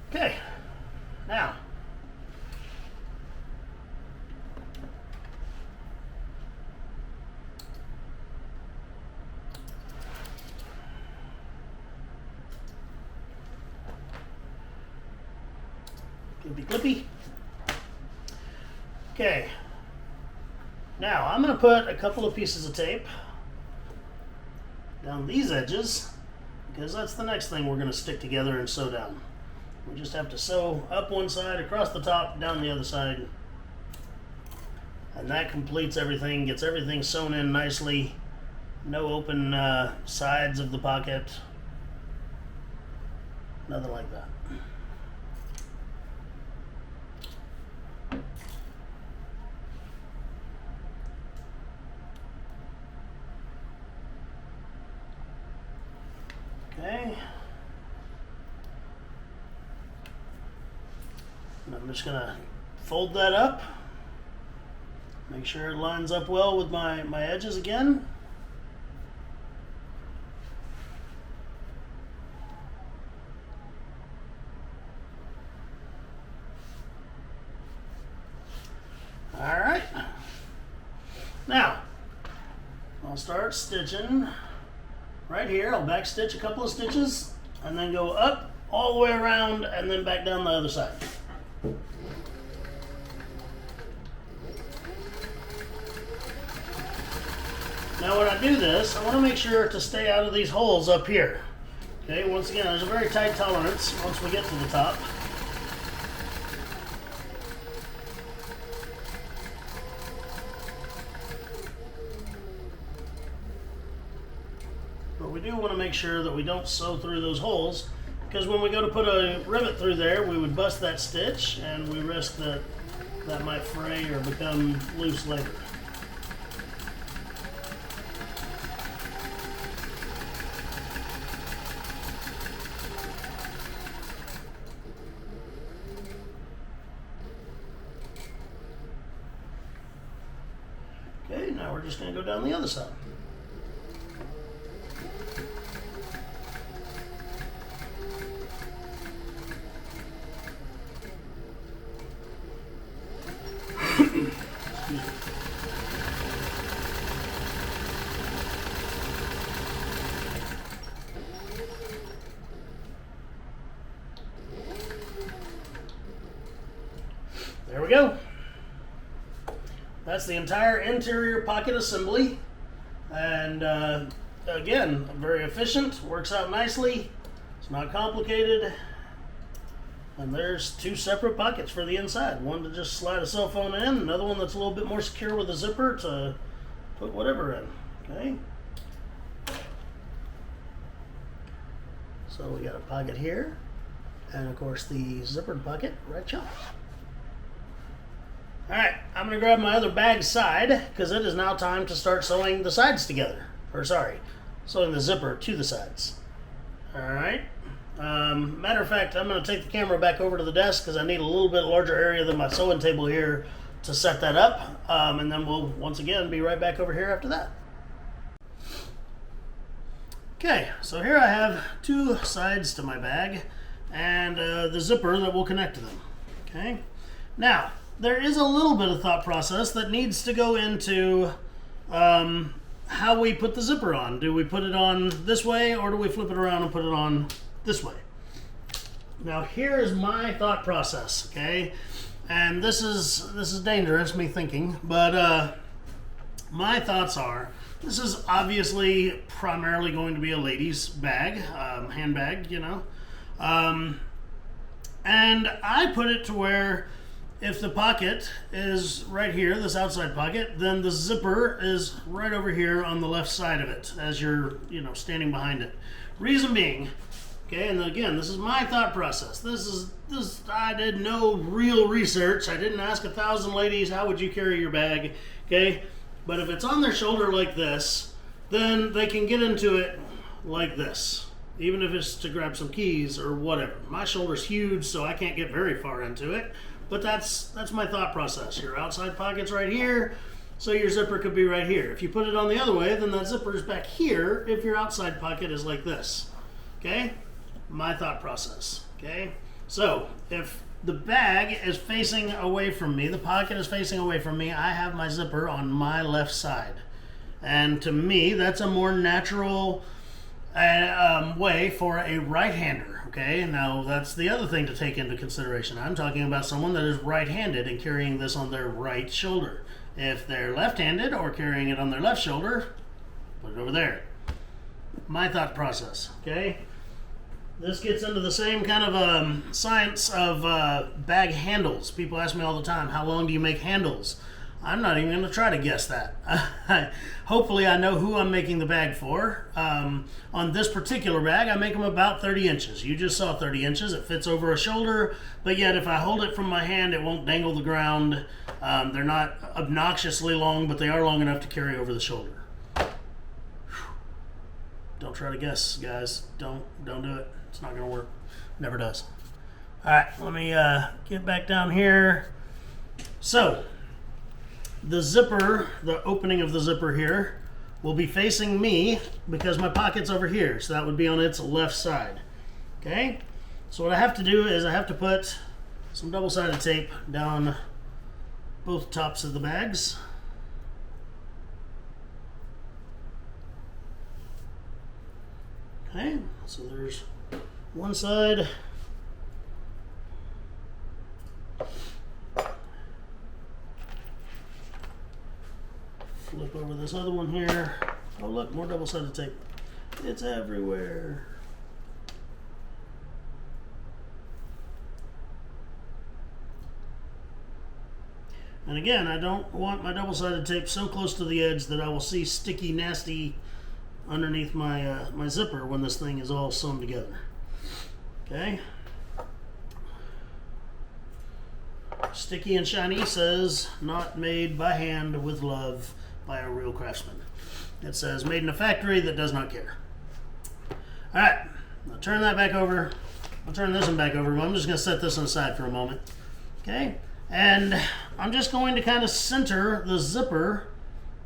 Okay, now, clippy clippy. Okay, now I'm going to put a couple of pieces of tape down these edges because that's the next thing we're going to stick together and sew down. We just have to sew up one side, across the top, down the other side, and that completes everything, gets everything sewn in nicely. No open sides of the pocket, nothing like that. Okay. And I'm just going to fold that up. Make sure it lines up well with my edges again. All right. Now, I'll start stitching right here. I'll back stitch a couple of stitches and then go up all the way around and then back down the other side. Now when I do this, I want to make sure to stay out of these holes up here. Okay, once again, there's a very tight tolerance once we get to the top. But we do want to make sure that we don't sew through those holes, because when we go to put a rivet through there, we would bust that stitch and we risk that that might fray or become loose later. Okay, now we're just going to go down the other side. There we go. That's the entire interior pocket assembly, and again, very efficient, works out nicely, it's not complicated, and there's two separate pockets for the inside, one to just slide a cell phone in, another one that's a little bit more secure with a zipper to put whatever in. Okay, so we got a pocket here, and of course the zippered pocket right here. Alright, I'm going to grab my other bag side, because it is now time to start sewing the sides together. Or sorry, sewing the zipper to the sides. Alright. Matter of fact, I'm going to take the camera back over to the desk, because I need a little bit larger area than my sewing table here to set that up. And then we'll, once again, be right back over here after that. Okay, so here I have two sides to my bag, and the zipper that will connect to them. Okay, now, there is a little bit of thought process that needs to go into how we put the zipper on. Do we put it on this way, or do we flip it around and put it on this way? Now here is my thought process, okay? And this is dangerous, me thinking, but my thoughts are, this is obviously primarily going to be a lady's bag, handbag, you know. And I put it to where if the pocket is right here, this outside pocket, then the zipper is right over here on the left side of it as you're, you know, standing behind it. Reason being, okay, and again, this is my thought process. I did no real research. I didn't ask 1,000 ladies, how would you carry your bag, okay? But if it's on their shoulder like this, then they can get into it like this, even if it's to grab some keys or whatever. My shoulder's huge, so I can't get very far into it. But that's my thought process. Your outside pocket's right here, so your zipper could be right here. If you put it on the other way, then that zipper is back here if your outside pocket is like this. Okay? My thought process. Okay? So, if the bag is facing away from me, the pocket is facing away from me, I have my zipper on my left side. And to me, that's a more natural way for a right-hander. Okay, now that's the other thing to take into consideration. I'm talking about someone that is right-handed and carrying this on their right shoulder. If they're left-handed or carrying it on their left shoulder, put it over there. My thought process, okay? This gets into the same kind of science of bag handles. People ask me all the time, how long do you make handles? I'm not even going to try to guess that. Hopefully I know who I'm making the bag for. On this particular bag, I make them about 30 inches. You just saw 30 inches. It fits over a shoulder, but yet if I hold it from my hand, it won't dangle the ground. They're not obnoxiously long, but they are long enough to carry over the shoulder. Don't try to guess, guys. Don't do it. It's not going to work. Never does. All right, let me get back down here. So the zipper, the opening of the zipper here, will be facing me because my pocket's over here. So that would be on its left side. Okay? So what I have to do is I have to put some double-sided tape down both tops of the bags. Okay, so there's one side. Flip over this other one here. Oh look, more double-sided tape. It's everywhere. And again, I don't want my double-sided tape so close to the edge that I will see sticky, nasty underneath my my zipper when this thing is all sewn together. Okay. Sticky and shiny says not made by hand with love by a real craftsman. It says made in a factory that does not care. All right, I'll turn that back over. I'll turn this one back over, but I'm just going to set this on the side for a moment. Okay, and I'm just going to kind of center the zipper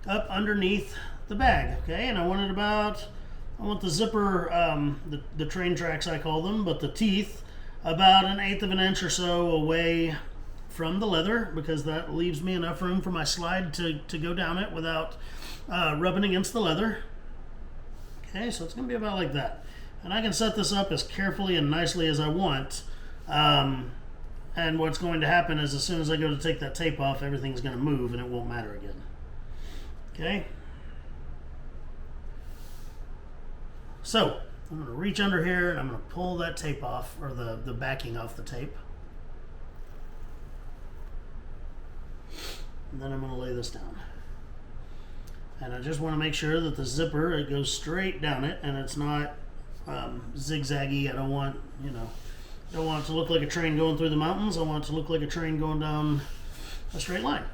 up underneath the bag. Okay, and I want the zipper, the train tracks I call them, but the teeth about 1/8 of an inch or so away from the leather, because that leaves me enough room for my slide to go down it without rubbing against the leather. Okay, so it's going to be about like that. And I can set this up as carefully and nicely as I want. And what's going to happen is as soon as I go to take that tape off, everything's going to move and it won't matter again. Okay? So, I'm going to reach under here and I'm going to pull that tape off, or the backing off the tape. And then I'm going to lay this down. And I just want to make sure that the zipper, it goes straight down it and it's not zigzaggy. I don't want, don't want it to look like a train going through the mountains. I want it to look like a train going down a straight line.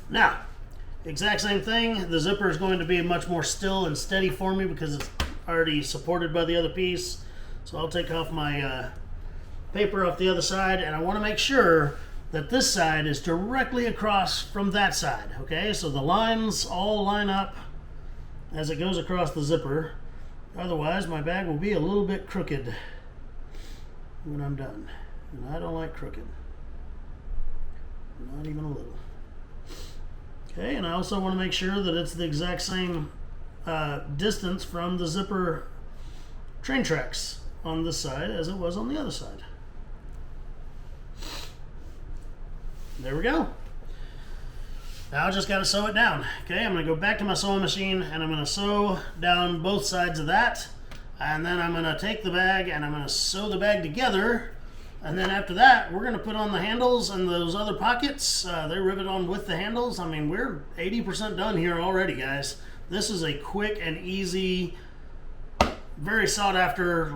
Now, exact same thing. The zipper is going to be much more still and steady for me because it's already supported by the other piece. So I'll take off my paper off the other side, and I want to make sure that this side is directly across from that side. Okay, so the lines all line up as it goes across the zipper. Otherwise, my bag will be a little bit crooked when I'm done. And I don't like crooked. Not even a little. Okay, and I also want to make sure that it's the exact same distance from the zipper train tracks on this side as it was on the other side. There we go. Now I just got to sew it down. Okay, I'm going to go back to my sewing machine and I'm going to sew down both sides of that. And then I'm going to take the bag and I'm going to sew the bag together. And then after that, we're going to put on the handles and those other pockets. They're riveted on with the handles. I mean, we're 80% done here already, guys. This is a quick and easy, very sought after,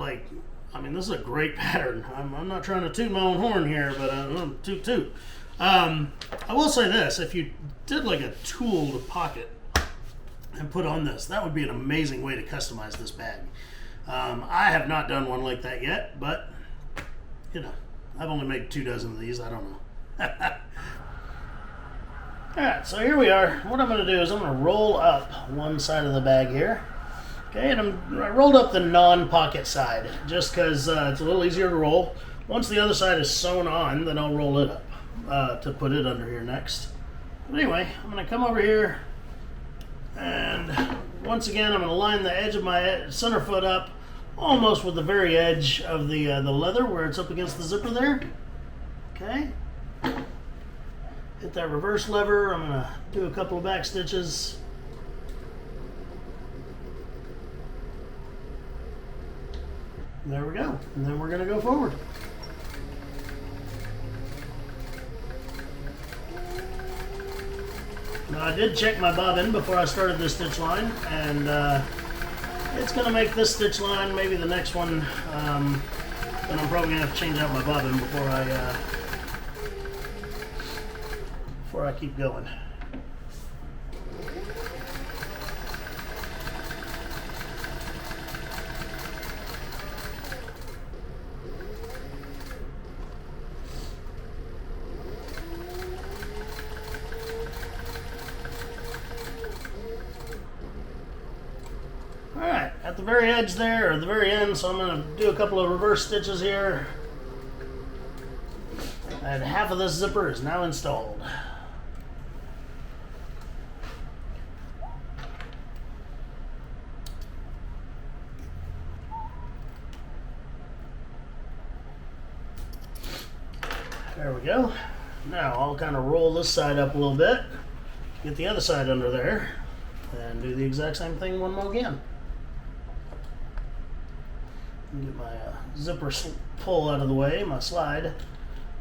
this is a great pattern. I'm not trying to toot my own horn here, but toot toot. I will say this, if you did like a tooled pocket and put on this, that would be an amazing way to customize this bag. I have not done one like that yet, but I've only made 2 dozen of these. I don't know. Alright, so here we are. What I'm going to do is I'm going to roll up one side of the bag here. Okay, and I rolled up the non-pocket side just because it's a little easier to roll. Once the other side is sewn on, then I'll roll it up to put it under here next. But anyway, I'm going to come over here and once again I'm going to line the edge of my center foot up almost with the very edge of the leather where it's up against the zipper there. Okay. Hit that reverse lever. I'm going to do a couple of back stitches. There we go. And then we're going to go forward. Now I did check my bobbin before I started this stitch line, and it's going to make this stitch line, maybe the next one, then I'm probably going to have to change out my bobbin before I keep going. the very edge there, or the very end, so I'm going to do a couple of reverse stitches here. And half of this zipper is now installed. There we go. Now I'll kind of roll this side up a little bit, get the other side under there, and do the exact same thing one more again. Get my zipper pull out of the way, my slide.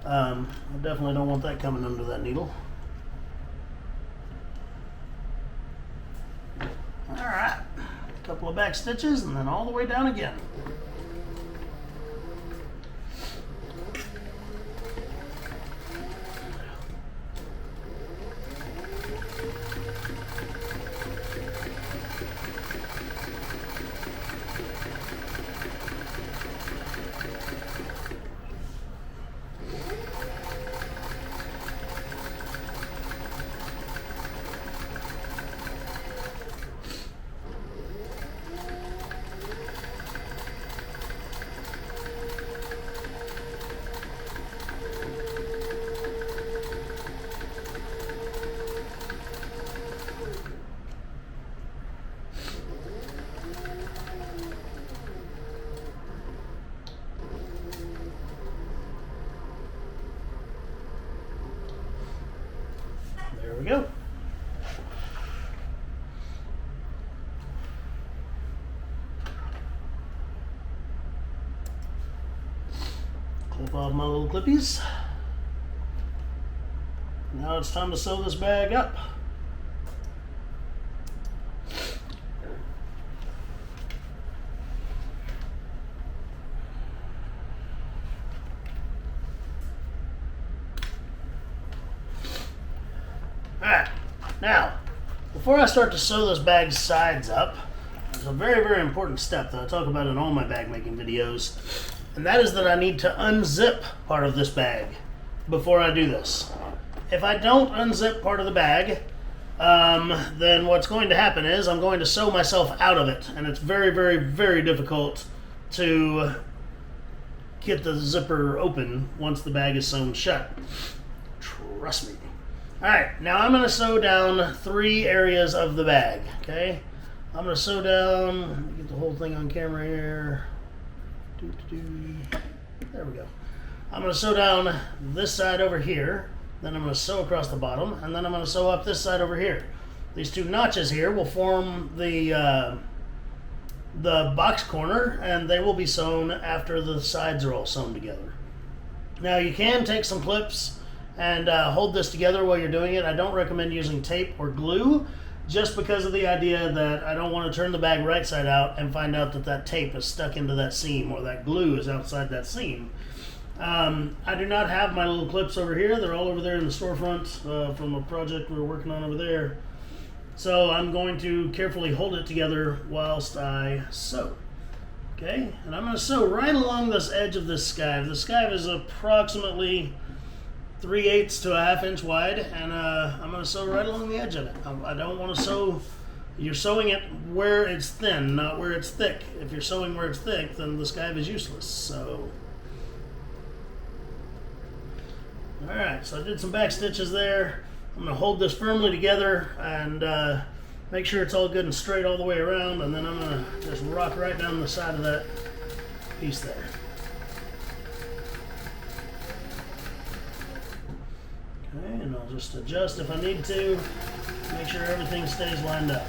I definitely don't want that coming under that needle. Alright, a couple of back stitches and then all the way down again. There we go. Clip off my little clippies. Now it's time to sew this bag up. Alright, now, before I start to sew this bag's sides up, there's a very, very important step that I talk about in all my bag making videos, and that is that I need to unzip part of this bag before I do this. If I don't unzip part of the bag, then what's going to happen is I'm going to sew myself out of it, and it's very, very, very difficult to get the zipper open once the bag is sewn shut. Trust me. Alright, now I'm going to sew down 3 areas of the bag, okay? I'm going to sew down, get the whole thing on camera here. There we go. I'm going to sew down this side over here, then I'm going to sew across the bottom, and then I'm going to sew up this side over here. These 2 notches here will form the box corner, and they will be sewn after the sides are all sewn together. Now you can take some clips and hold this together while you're doing it. I don't recommend using tape or glue, just because of the idea that I don't want to turn the bag right side out and find out that that tape is stuck into that seam or that glue is outside that seam. I do not have my little clips over here. They're all over there in the storefront from a project we were working on over there. So I'm going to carefully hold it together whilst I sew. Okay, and I'm going to sew right along this edge of this skive. The skive is approximately 3/8 to a 1/2 inch wide, and I'm going to sew right along the edge of it. I don't want to sew, you're sewing it where it's thin, not where it's thick. If you're sewing where it's thick, then the skive is useless. So, alright, so I did some back stitches there. I'm going to hold this firmly together and make sure it's all good and straight all the way around, and then I'm going to just rock right down the side of that piece there. Okay, and I'll just adjust if I need to, make sure everything stays lined up.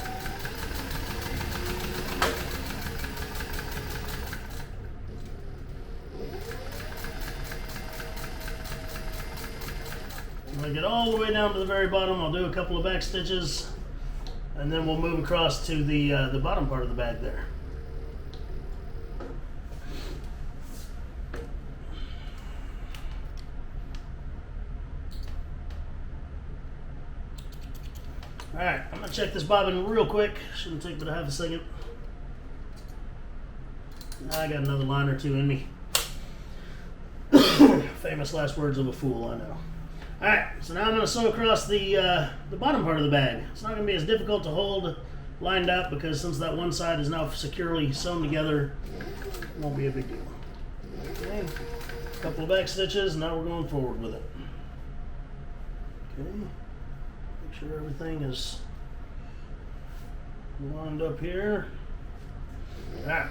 When I get all the way down to the very bottom, I'll do a couple of back stitches, and then we'll move across to the bottom part of the bag there. Alright, I'm going to check this bobbin real quick. Shouldn't take but a 1/2 second. I got another line or 2 in me. Famous last words of a fool, I know. Alright, so now I'm going to sew across the bottom part of the bag. It's not going to be as difficult to hold lined up, because since that one side is now securely sewn together, it won't be a big deal. Okay, a couple of back stitches, now we're going forward with it. Okay, make sure everything is lined up here. Alright.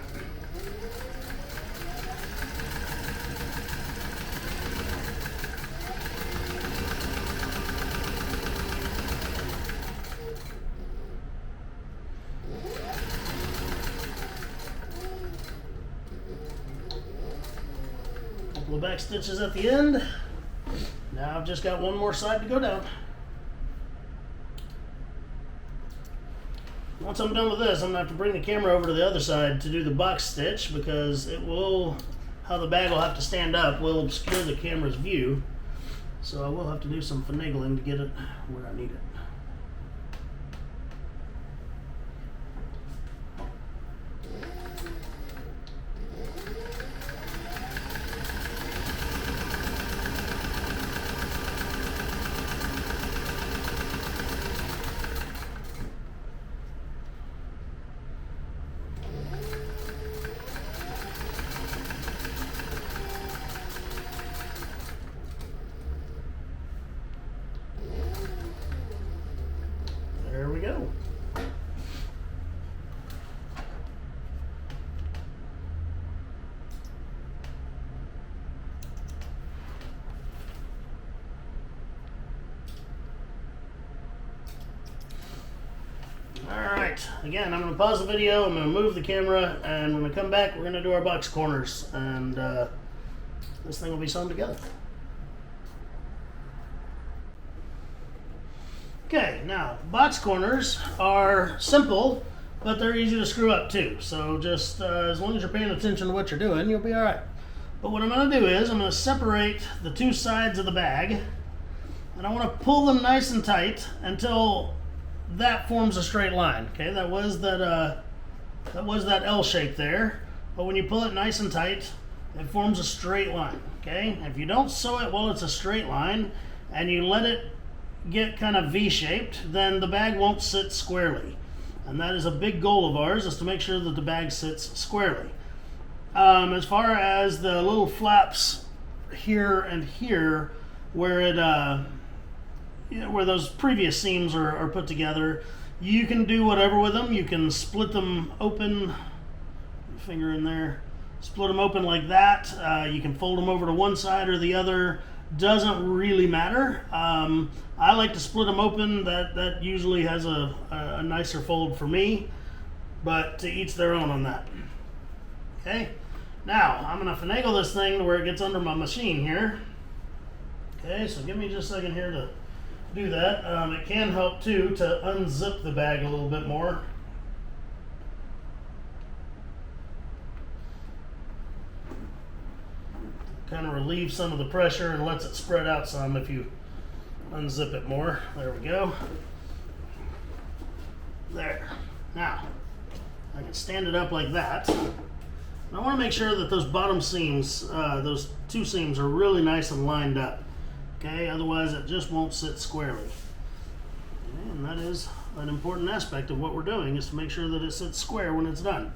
Couple of back stitches at the end. Now I've just got one more side to go down. Once I'm done with this, I'm going to have to bring the camera over to the other side to do the box stitch, because it will, how the bag will have to stand up will obscure the camera's view. So I will have to do some finagling to get it where I need it. There we go. Alright, again, I'm going to pause the video, I'm going to move the camera, and when we come back, we're going to do our box corners, and this thing will be sewn together. Okay, now, box corners are simple, but they're easy to screw up too. So just as long as you're paying attention to what you're doing, you'll be all right. But what I'm going to do is I'm going to separate the two sides of the bag, and I want to pull them nice and tight until that forms a straight line. Okay, that was that L shape there, but when you pull it nice and tight, it forms a straight line. Okay, if you don't sew it while it's a straight line, and you let it get kind of V-shaped, then the bag won't sit squarely. And that is a big goal of ours, is to make sure that the bag sits squarely. As far as the little flaps here and here, where it where those previous seams are put together, you can do whatever with them. You can split them open, finger in there, split them open like that. You can fold them over to one side or the other. Doesn't really matter. I like to split them open. That usually has a nicer fold for me, but to each their own on that. Okay, now I'm going to finagle this thing to where it gets under my machine here. Okay, so give me just a second here to do that. It can help too to unzip the bag a little bit more. Kind of relieves some of the pressure and lets it spread out some if you unzip it more. There we go. There. Now, I can stand it up like that. And I want to make sure that those bottom seams, those two seams, are really nice and lined up. Okay, otherwise it just won't sit squarely. Okay, and that is an important aspect of what we're doing, is to make sure that it sits square when it's done.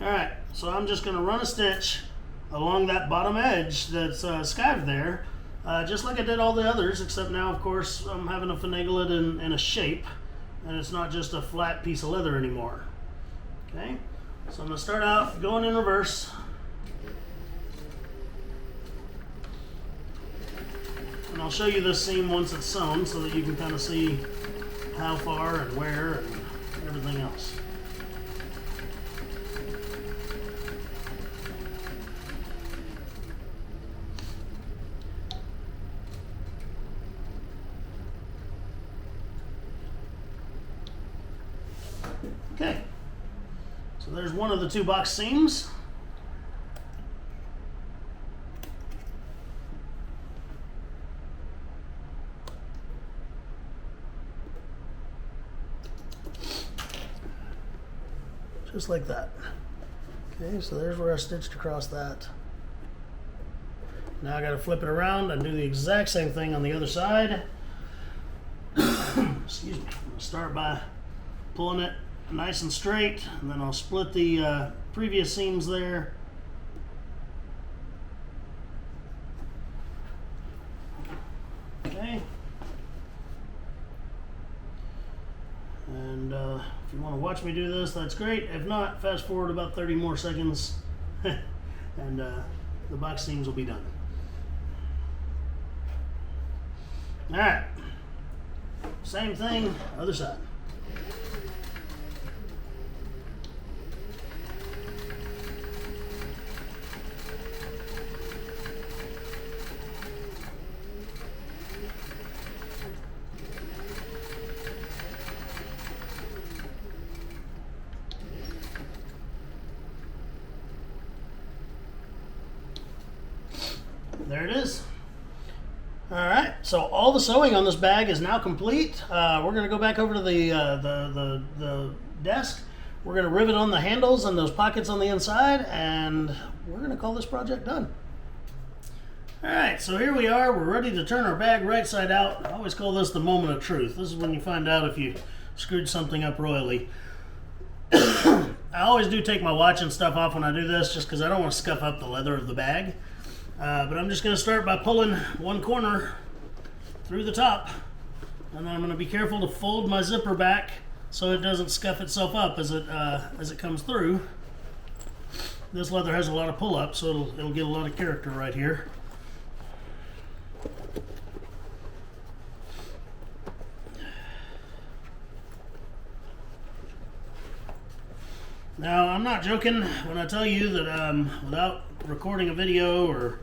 Alright, so I'm just going to run a stitch along that bottom edge that's skived there, just like I did all the others, except now, of course, I'm having to finagle it in a shape, and it's not just a flat piece of leather anymore. Okay, so I'm going to start out going in reverse. And I'll show you this seam once it's sewn so that you can kind of see how far and where and everything else. Okay, so there's one of the two box seams. Just like that. Okay, so there's where I stitched across that. Now I got to flip it around and do the exact same thing on the other side. excuse me, I'm gonna start by pulling it nice and straight, and then I'll split the previous seams there. Okay. And if you want to watch me do this, that's great. If not, fast forward about 30 more seconds and the box seams will be done. All right, same thing, other side. There it is. All right, so all the sewing on this bag is now complete. We're going to go back over to the desk. We're going to rivet on the handles and those pockets on the inside, and we're going to call this project done. All right, so here we are. We're ready to turn our bag right side out. I always call this the moment of truth. This is when you find out if you screwed something up royally. I always do take my watch and stuff off when I do this, just because I don't want to scuff up the leather of the bag. But I'm just going to start by pulling one corner through the top, and then I'm going to be careful to fold my zipper back so it doesn't scuff itself up as it comes through. This leather has a lot of pull up, so it'll get a lot of character right here. Now, I'm not joking when I tell you that without recording a video or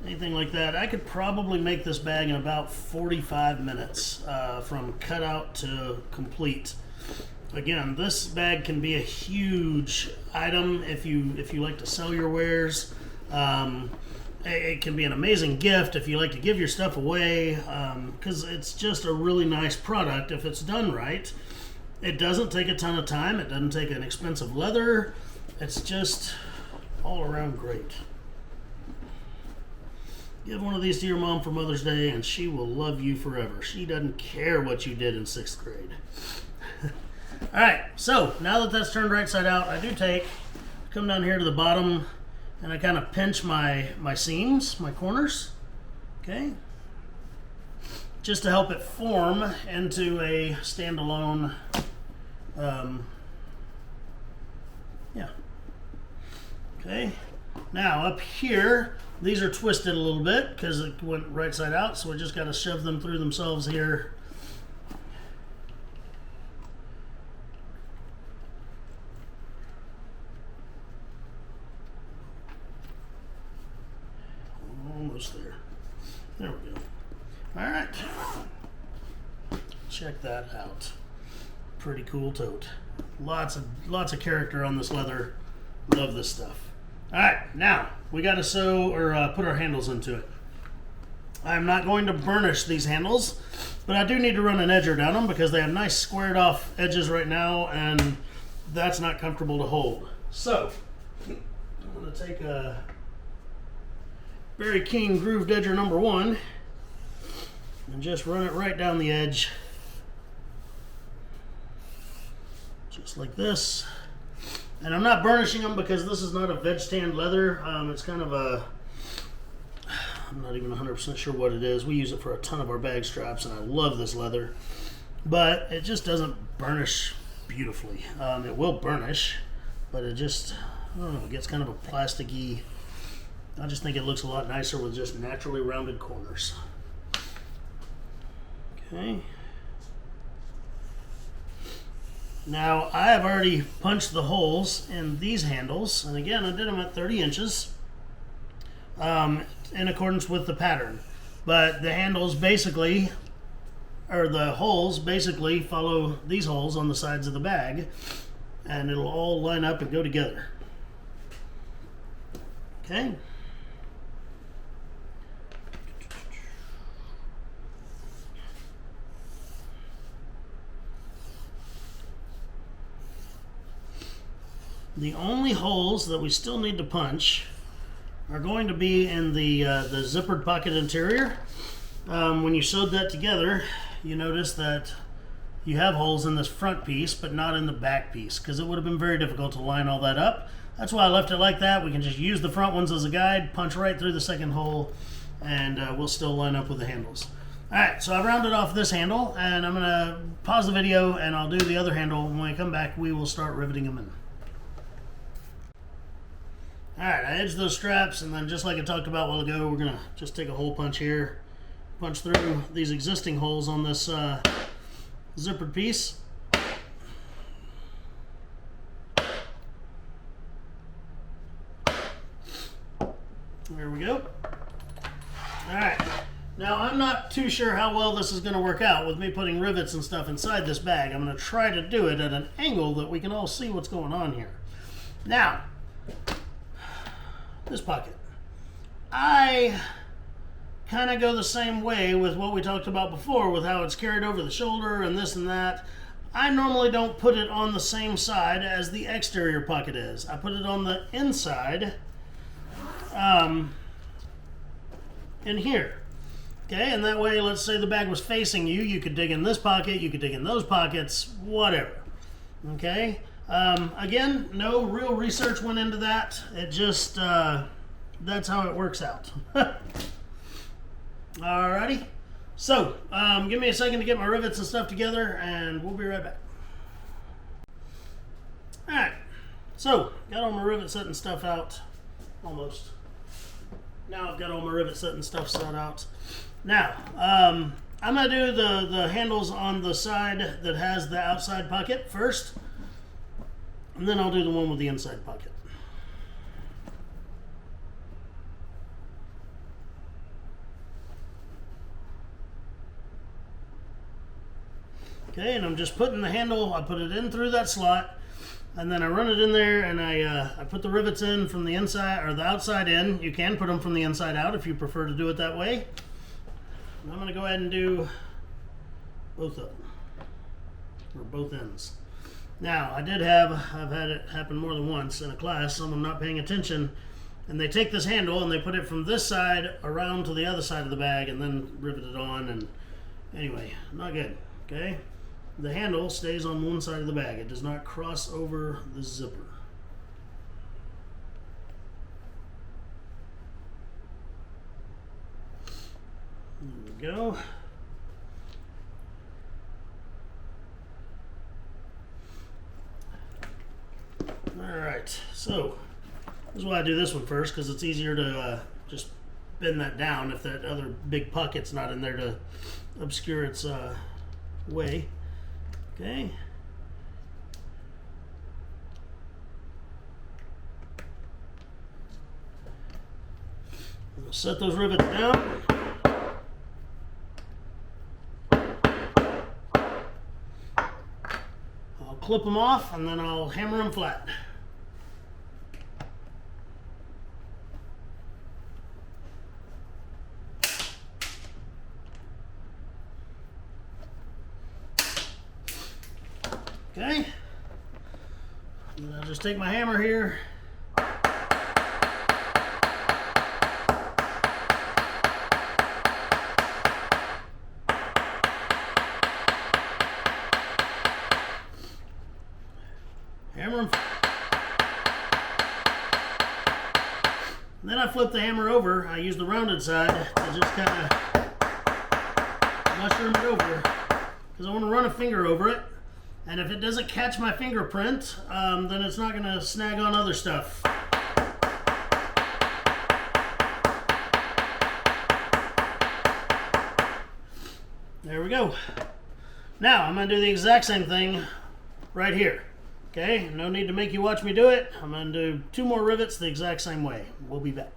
anything like that, I could probably make this bag in about 45 minutes from cutout to complete. Again, this bag can be a huge item if you like to sell your wares. It can be an amazing gift if you like to give your stuff away, because it's just a really nice product if it's done right. It doesn't take a ton of time. It doesn't take an expensive leather. It's just all around great. Give one of these to your mom for Mother's Day and she will love you forever. She doesn't care what you did in 6th grade. Alright, so now that that's turned right side out, I do come down here to the bottom and I kind of pinch my seams, my corners. Okay? Just to help it form into a standalone, yeah. Okay, now up here, these are twisted a little bit because it went right side out, so we just got to shove them through themselves here. Almost there. There we go. All right. Check that out. Pretty cool tote. Lots of character on this leather. Love this stuff. All right, now we got to sew or put our handles into it. I'm not going to burnish these handles, but I do need to run an edger down them because they have nice squared off edges right now, and that's not comfortable to hold. So I'm going to take a Very Keen grooved edger number 1 and just run it right down the edge, just like this. And I'm not burnishing them because this is not a veg tanned leather. It's kind of a, I'm not even 100% sure what it is. We use it for a ton of our bag straps and I love this leather, but it just doesn't burnish beautifully. It will burnish, but it just, I don't know, it gets kind of a plasticky. I just think it looks a lot nicer with just naturally rounded corners. Okay. Now I have already punched the holes in these handles, and again I did them at 30 inches in accordance with the pattern. But the handles basically, or the holes basically follow these holes on the sides of the bag, and it'll all line up and go together. Okay. The only holes that we still need to punch are going to be in the zippered pocket interior. When you sewed that together, you notice that you have holes in this front piece, but not in the back piece, because it would have been very difficult to line all that up. That's why I left it like that. We can just use the front ones as a guide, punch right through the second hole, and we'll still line up with the handles. All right, so I've rounded off this handle, and I'm gonna pause the video and I'll do the other handle. When I come back, we will start riveting them in. All right, I edged those straps, and then just like I talked about a while ago, we're gonna just take a hole punch here, punch through these existing holes on this zippered piece. There we go. All right. Now, I'm not too sure how well this is going to work out with me putting rivets and stuff inside this bag. I'm going to try to do it at an angle that we can all see what's going on here. Now, this pocket. I kind of go the same way with what we talked about before, with how it's carried over the shoulder and this and that. I normally don't put it on the same side as the exterior pocket is. I put it on the inside in here. Okay, and that way, let's say the bag was facing you, you could dig in this pocket, you could dig in those pockets, whatever. Okay, again, no real research went into that. It just, that's how it works out. Alrighty, so give me a second to get my rivets and stuff together, and we'll be right back. Alright, so got all my rivet set and stuff out, almost. Now I've got all my rivet set and stuff set out. Now, I'm going to do the handles on the side that has the outside pocket first, and then I'll do the one with the inside pocket. Okay, and I'm just putting the handle, I put it in through that slot, and then I run it in there, and I put the rivets in from the inside, or the outside in. You can put them from the inside out if you prefer to do it that way. I'm going to go ahead and do both of them, or both ends. Now, I've had it happen more than once in a class, someone not paying attention, and they take this handle and they put it from this side around to the other side of the bag and then rivet it on, and anyway, not good, okay? The handle stays on one side of the bag. It does not cross over the zipper. There we go. Alright, so this is why I do this one first, because it's easier to just bend that down if that other big pocket's not in there to obscure its way. Okay. We'll set those rivets down. I'll clip them off and then I'll hammer them flat. Okay, and I'll just take my hammer here. Hammer them. And then I flip the hammer over. I use the rounded side to just kind of mushroom it over, because I want to run a finger over it. And if it doesn't catch my fingerprint, then it's not going to snag on other stuff. There we go. Now I'm going to do the exact same thing right here. Okay, no need to make you watch me do it. I'm going to do 2 more rivets the exact same way. We'll be back.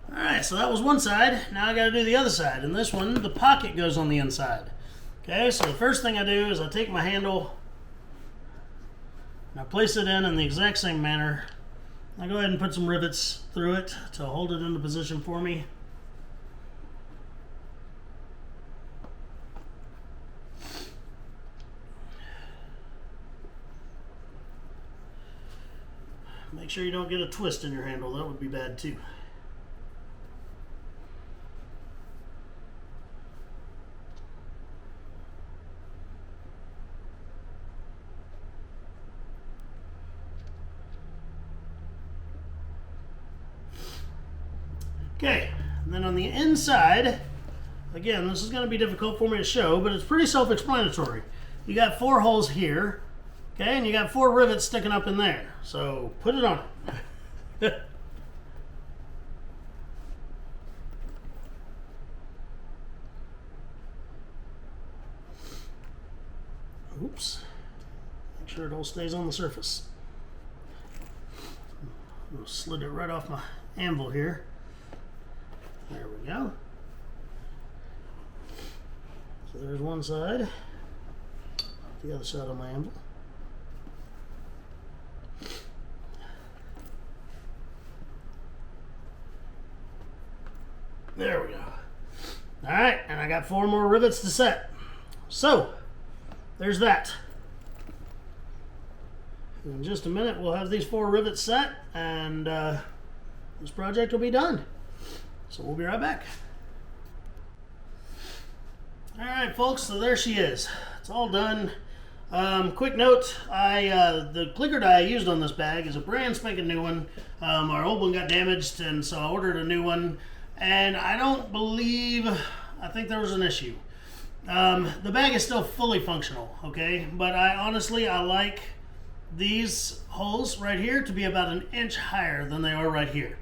Alright, so that was one side. Now I got to do the other side. And this one, the pocket goes on the inside. Okay, so the first thing I do is I take my handle and I place it in the exact same manner. I go ahead and put some rivets through it to hold it into position for me. Make sure you don't get a twist in your handle, that would be bad too. Okay, and then on the inside, again, this is going to be difficult for me to show, but it's pretty self-explanatory. You got 4 holes here, okay, and you got 4 rivets sticking up in there. So put it on it. Oops. Make sure it all stays on the surface. I'll slid it right off my anvil here. There we go. So there's one side. The other side of my anvil. There we go. All right, and I got 4 more rivets to set. So, there's that. In just a minute, we'll have these 4 rivets set, and this project will be done. So we'll be right back. All right, folks, so there she is. It's all done. Quick note, the clicker die I used on this bag is a brand spanking new one. Our old one got damaged, and so I ordered a new one. And I think there was an issue. The bag is still fully functional, okay? But honestly, I like these holes right here to be about 1 inch higher than they are right here.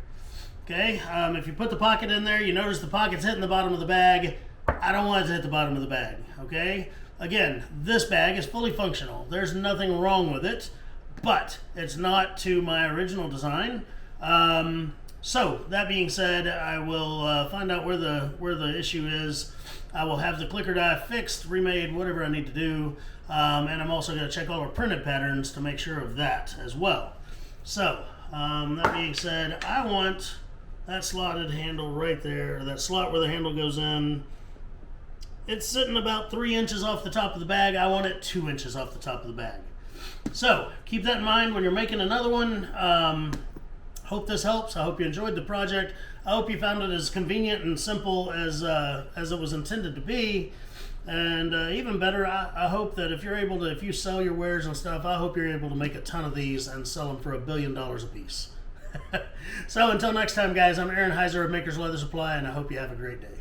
Okay, if you put the pocket in there, you notice the pocket's hitting the bottom of the bag. I don't want it to hit the bottom of the bag, okay? Again, this bag is fully functional. There's nothing wrong with it, but it's not to my original design. So that being said, I will find out where the issue is. I will have the clicker die fixed, remade, whatever I need to do, and I'm also going to check all our printed patterns to make sure of that as well. So that being said, I want that slotted handle right there, or that slot where the handle goes in. It's sitting about 3 inches off the top of the bag. I want it 2 inches off the top of the bag. So keep that in mind when you're making another one. Hope this helps. I hope you enjoyed the project. I hope you found it as convenient and simple as it was intended to be. And even better, I hope that if you sell your wares and stuff, I hope you're able to make a ton of these and sell them for $1 billion a piece. So until next time, guys, I'm Aaron Heiser of Maker's Leather Supply, and I hope you have a great day.